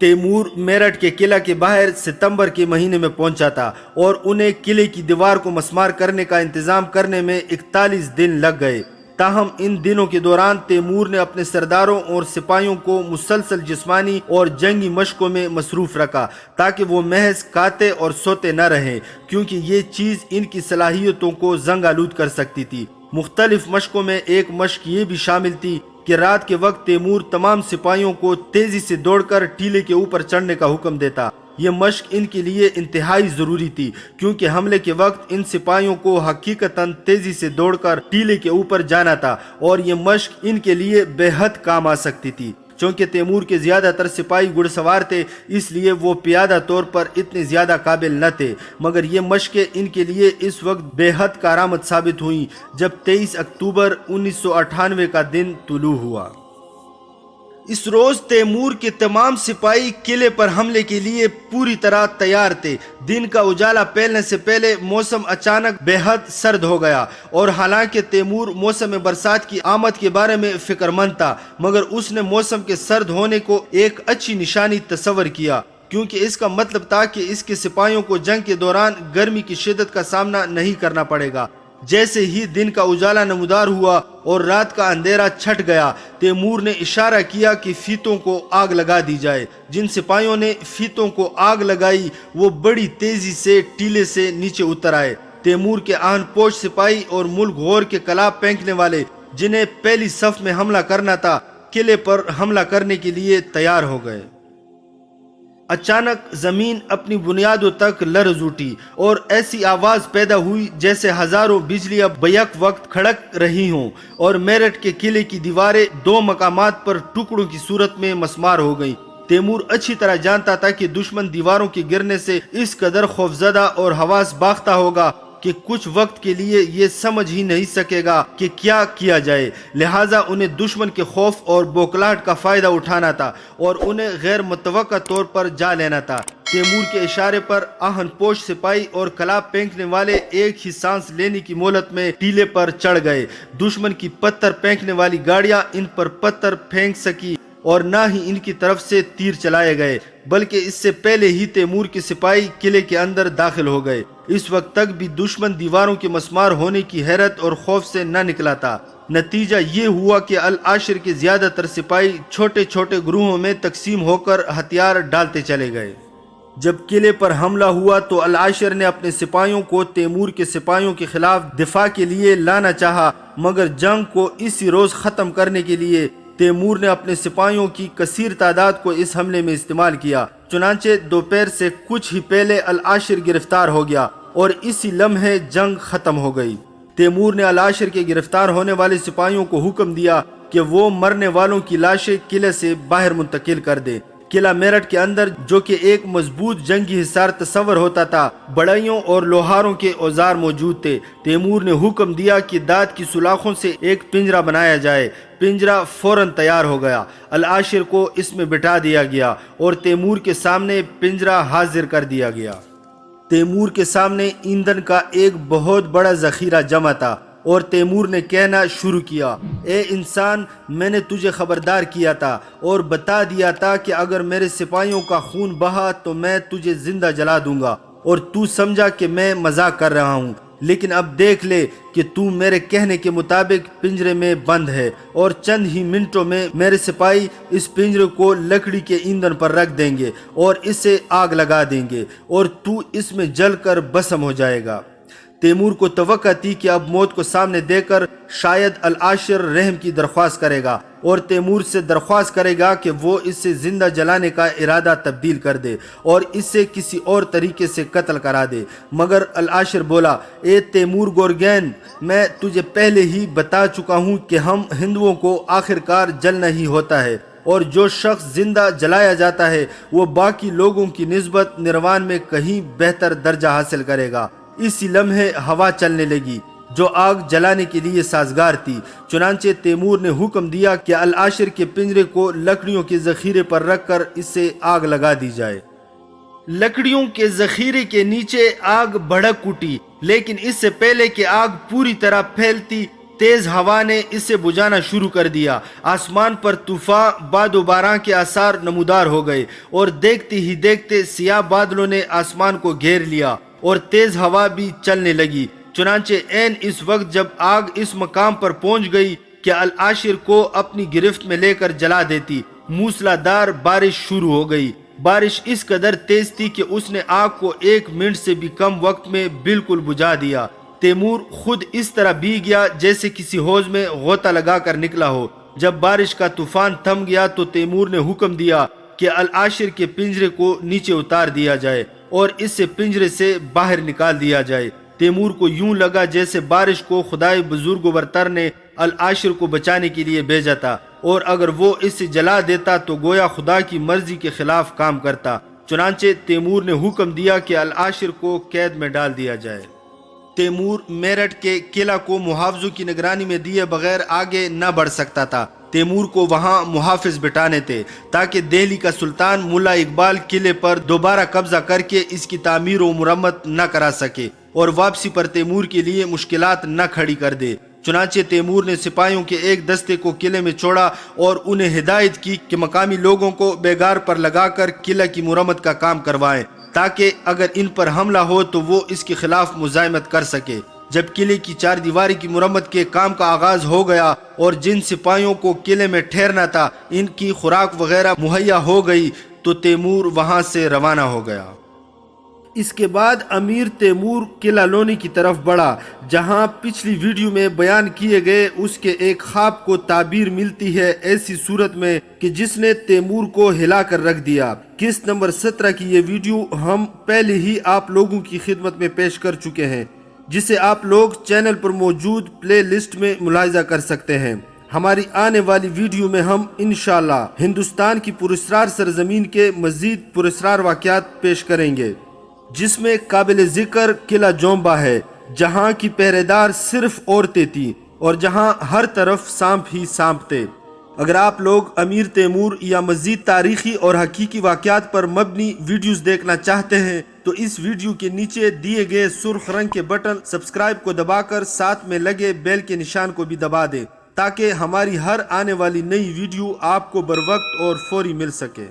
تیمور میرٹھ کے قلعہ کے باہر ستمبر کے مہینے میں پہنچا تھا اور انہیں قلعے کی دیوار کو مسمار کرنے کا انتظام کرنے میں 41 دن لگ گئے۔ تاہم ان دنوں کے دوران تیمور نے اپنے سرداروں اور سپاہیوں کو مسلسل جسمانی اور جنگی مشقوں میں مصروف رکھا تاکہ وہ محض کھاتے اور سوتے نہ رہیں، کیونکہ یہ چیز ان کی صلاحیتوں کو زنگ آلود کر سکتی تھی۔ مختلف مشقوں میں ایک مشق یہ بھی شامل تھی کہ رات کے وقت تیمور تمام سپاہیوں کو تیزی سے دوڑ کر ٹیلے کے اوپر چڑھنے کا حکم دیتا۔ یہ مشق ان کے لیے انتہائی ضروری تھی، کیونکہ حملے کے وقت ان سپاہیوں کو حقیقتاً تیزی سے دوڑ کر ٹیلے کے اوپر جانا تھا اور یہ مشق ان کے لیے بے حد کام آ سکتی تھی۔ چونکہ تیمور کے زیادہ تر سپاہی گھڑ سوار تھے، اس لیے وہ پیادہ طور پر اتنے زیادہ قابل نہ تھے، مگر یہ مشقیں ان کے لیے اس وقت بے حد کارآمد ثابت ہوئیں جب 23 اکتوبر 1998 کا دن طلوع ہوا۔ اس روز تیمور کے تمام سپاہی قلعے پر حملے کے لیے پوری طرح تیار تھے۔ دن کا اجالا پھیلنے سے پہلے موسم اچانک بے حد سرد ہو گیا اور حالانکہ تیمور موسم برسات کی آمد کے بارے میں فکر مند تھا، مگر اس نے موسم کے سرد ہونے کو ایک اچھی نشانی تصور کیا، کیونکہ اس کا مطلب تھا کہ اس کے سپاہیوں کو جنگ کے دوران گرمی کی شدت کا سامنا نہیں کرنا پڑے گا۔ جیسے ہی دن کا اجالا نمودار ہوا اور رات کا اندھیرا چھٹ گیا، تیمور نے اشارہ کیا کہ فیتوں کو آگ لگا دی جائے۔ جن سپاہیوں نے فیتوں کو آگ لگائی وہ بڑی تیزی سے ٹیلے سے نیچے اتر آئے۔ تیمور کے آہن پوش سپاہی اور ملک غور کے کلاب پھینکنے والے، جنہیں پہلی صف میں حملہ کرنا تھا، قلعے پر حملہ کرنے کے لیے تیار ہو گئے۔ اچانک زمین اپنی بنیادوں تک لرز اٹھی اور ایسی آواز پیدا ہوئی جیسے ہزاروں بجلیاں بیک وقت کھڑک رہی ہوں، اور میرٹھ کے قلعے کی دیواریں 2 مقامات پر ٹکڑوں کی صورت میں مسمار ہو گئیں۔ تیمور اچھی طرح جانتا تھا کہ دشمن دیواروں کے گرنے سے اس قدر خوفزدہ اور حواس باختہ ہوگا کہ کچھ وقت کے لیے یہ سمجھ ہی نہیں سکے گا کہ کیا کیا جائے، لہٰذا انہیں دشمن کے خوف اور بوکھلاہٹ کا فائدہ اٹھانا تھا اور انہیں غیر متوقع طور پر جا لینا تھا۔ تیمور کے اشارے پر آہن پوش سپاہی اور کلاب پھینکنے والے ایک ہی سانس لینے کی مہلت میں ٹیلے پر چڑھ گئے۔ دشمن کی پتھر پھینکنے والی گاڑیاں ان پر پتھر پھینک سکی اور نہ ہی ان کی طرف سے تیر چلائے گئے، بلکہ اس سے پہلے ہی تیمور کے سپاہی قلعے کے اندر داخل ہو گئے۔ اس وقت تک بھی دشمن دیواروں کے مسمار ہونے کی حیرت اور خوف سے نہ نکلا تھا۔ نتیجہ یہ ہوا کہ العاشر کے زیادہ تر سپاہی چھوٹے چھوٹے گروہوں میں تقسیم ہو کر ہتھیار ڈالتے چلے گئے۔ جب قلعے پر حملہ ہوا تو العاشر نے اپنے سپاہیوں کو تیمور کے سپاہیوں کے خلاف دفاع کے لیے لانا چاہا، مگر جنگ کو اسی روز ختم کرنے کے لیے تیمور نے اپنے سپاہیوں کی کثیر تعداد کو اس حملے میں استعمال کیا۔ چنانچہ دوپہر سے کچھ ہی پہلے العاشر گرفتار ہو گیا اور اسی لمحے جنگ ختم ہو گئی۔ تیمور نے العاشر کے گرفتار ہونے والے سپاہیوں کو حکم دیا کہ وہ مرنے والوں کی لاشیں قلعے سے باہر منتقل کر دے۔ قلعہ میرٹھ کے اندر، جو کہ ایک مضبوط جنگی حصار تصور ہوتا تھا، بڑھئیوں اور لوہاروں کے اوزار موجود تھے۔ تیمور نے حکم دیا کہ دانت کی سلاخوں سے ایک پنجرہ بنایا جائے۔ پنجرہ فوراً تیار ہو گیا۔ العاشر کو اس میں بٹھا دیا گیا اور تیمور کے سامنے پنجرہ حاضر کر دیا گیا۔ تیمور کے سامنے ایندھن کا ایک بہت بڑا ذخیرہ جمع تھا اور تیمور نے کہنا شروع کیا، اے انسان، میں نے تجھے خبردار کیا تھا اور بتا دیا تھا کہ اگر میرے سپاہیوں کا خون بہا تو میں تجھے زندہ جلا دوں گا، اور تو سمجھا کہ میں مذاق کر رہا ہوں۔ لیکن اب دیکھ لے کہ تو میرے کہنے کے مطابق پنجرے میں بند ہے، اور چند ہی منٹوں میں میرے سپاہی اس پنجرے کو لکڑی کے ایندھن پر رکھ دیں گے اور اسے آگ لگا دیں گے اور تو اس میں جل کر بھسم ہو جائے گا۔ تیمور کو توقع تھی کہ اب موت کو سامنے دے کر شاید العاشر رحم کی درخواست کرے گا اور تیمور سے درخواست کرے گا کہ وہ اسے زندہ جلانے کا ارادہ تبدیل کر دے اور اسے کسی اور طریقے سے قتل کرا دے، مگر العاشر بولا، اے تیمور گورگین، میں تجھے پہلے ہی بتا چکا ہوں کہ ہم ہندوؤں کو آخرکار جلنا ہی ہوتا ہے، اور جو شخص زندہ جلایا جاتا ہے وہ باقی لوگوں کی نسبت نروان میں کہیں بہتر درجہ حاصل کرے گا۔ اسی لمحے ہوا چلنے لگی جو آگ جلانے کے لیے سازگار تھی۔ چنانچہ تیمور نے حکم دیا کہ العاشر کے پنجرے کو لکڑیوں کے ذخیرے پر رکھ کر اسے آگ لگا دی جائے۔ لکڑیوں کے ذخیرے کے نیچے آگ بھڑک اٹھی، لیکن اس سے پہلے کہ آگ پوری طرح پھیلتی، تیز ہوا نے اسے بجھانا شروع کر دیا۔ آسمان پر طوفان، باد و باران کے آثار نمودار ہو گئے اور دیکھتے ہی دیکھتے سیاہ بادلوں نے آسمان کو گھیر لیا اور تیز ہوا بھی چلنے لگی۔ چنانچہ عین اس وقت جب آگ اس مقام پر پہنچ گئی کہ العاشر کو اپنی گرفت میں لے کر جلا دیتی، موسلا دھار بارش شروع ہو گئی۔ بارش اس قدر تیز تھی کہ اس نے آگ کو 1 منٹ سے بھی کم وقت میں بالکل بجھا دیا۔ تیمور خود اس طرح بھیگ گیا جیسے کسی حوض میں غوطہ لگا کر نکلا ہو۔ جب بارش کا طوفان تھم گیا تو تیمور نے حکم دیا کہ العاشر کے پنجرے کو نیچے اتار دیا جائے اور اسے پنجرے سے باہر نکال دیا جائے۔ تیمور کو یوں لگا جیسے بارش کو خدائے بزرگ و برتر نے العاشر کو بچانے کے لیے بھیجا تھا، اور اگر وہ اسے جلا دیتا تو گویا خدا کی مرضی کے خلاف کام کرتا۔ چنانچہ تیمور نے حکم دیا کہ العاشر کو قید میں ڈال دیا جائے۔ تیمور میرٹھ کے قلعہ کو محافظوں کی نگرانی میں دیے بغیر آگے نہ بڑھ سکتا تھا۔ تیمور کو وہاں محافظ بٹانے تھے تاکہ دہلی کا سلطان ملا اقبال قلعے پر دوبارہ قبضہ کر کے اس کی تعمیر و مرمت نہ کرا سکے اور واپسی پر تیمور کے لیے مشکلات نہ کھڑی کر دے۔ چنانچہ تیمور نے سپاہیوں کے ایک دستے کو قلعے میں چھوڑا اور انہیں ہدایت کی کہ مقامی لوگوں کو بیگار پر لگا کر قلعہ کی مرمت کا کام کروائیں، تاکہ اگر ان پر حملہ ہو تو وہ اس کے خلاف مزاحمت کر سکے۔ جب قلعے کی 4 دیواری کی مرمت کے کام کا آغاز ہو گیا اور جن سپاہیوں کو قلعے میں ٹھہرنا تھا ان کی خوراک وغیرہ مہیا ہو گئی تو تیمور وہاں سے روانہ ہو گیا۔ اس کے بعد امیر تیمور قلعہ لونی کی طرف بڑھا، جہاں پچھلی ویڈیو میں بیان کیے گئے اس کے ایک خواب کو تعبیر ملتی ہے ایسی صورت میں کہ جس نے تیمور کو ہلا کر رکھ دیا۔ قسط نمبر 17 کی یہ ویڈیو ہم پہلے ہی آپ لوگوں کی خدمت میں پیش کر چکے ہیں، جسے آپ لوگ چینل پر موجود پلے لسٹ میں ملاحظہ کر سکتے ہیں۔ ہماری آنے والی ویڈیو میں ہم انشاءاللہ ہندوستان کی پراسرار سرزمین کے مزید پراسرار واقعات پیش کریں گے، جس میں قابل ذکر قلعہ جومبا ہے، جہاں کی پہرے دار صرف عورتیں تھیں اور جہاں ہر طرف سانپ ہی سانپ تھے۔ اگر آپ لوگ امیر تیمور یا مزید تاریخی اور حقیقی واقعات پر مبنی ویڈیوز دیکھنا چاہتے ہیں تو اس ویڈیو کے نیچے دیے گئے سرخ رنگ کے بٹن سبسکرائب کو دبا کر ساتھ میں لگے بیل کے نشان کو بھی دبا دیں، تاکہ ہماری ہر آنے والی نئی ویڈیو آپ کو بروقت اور فوری مل سکے۔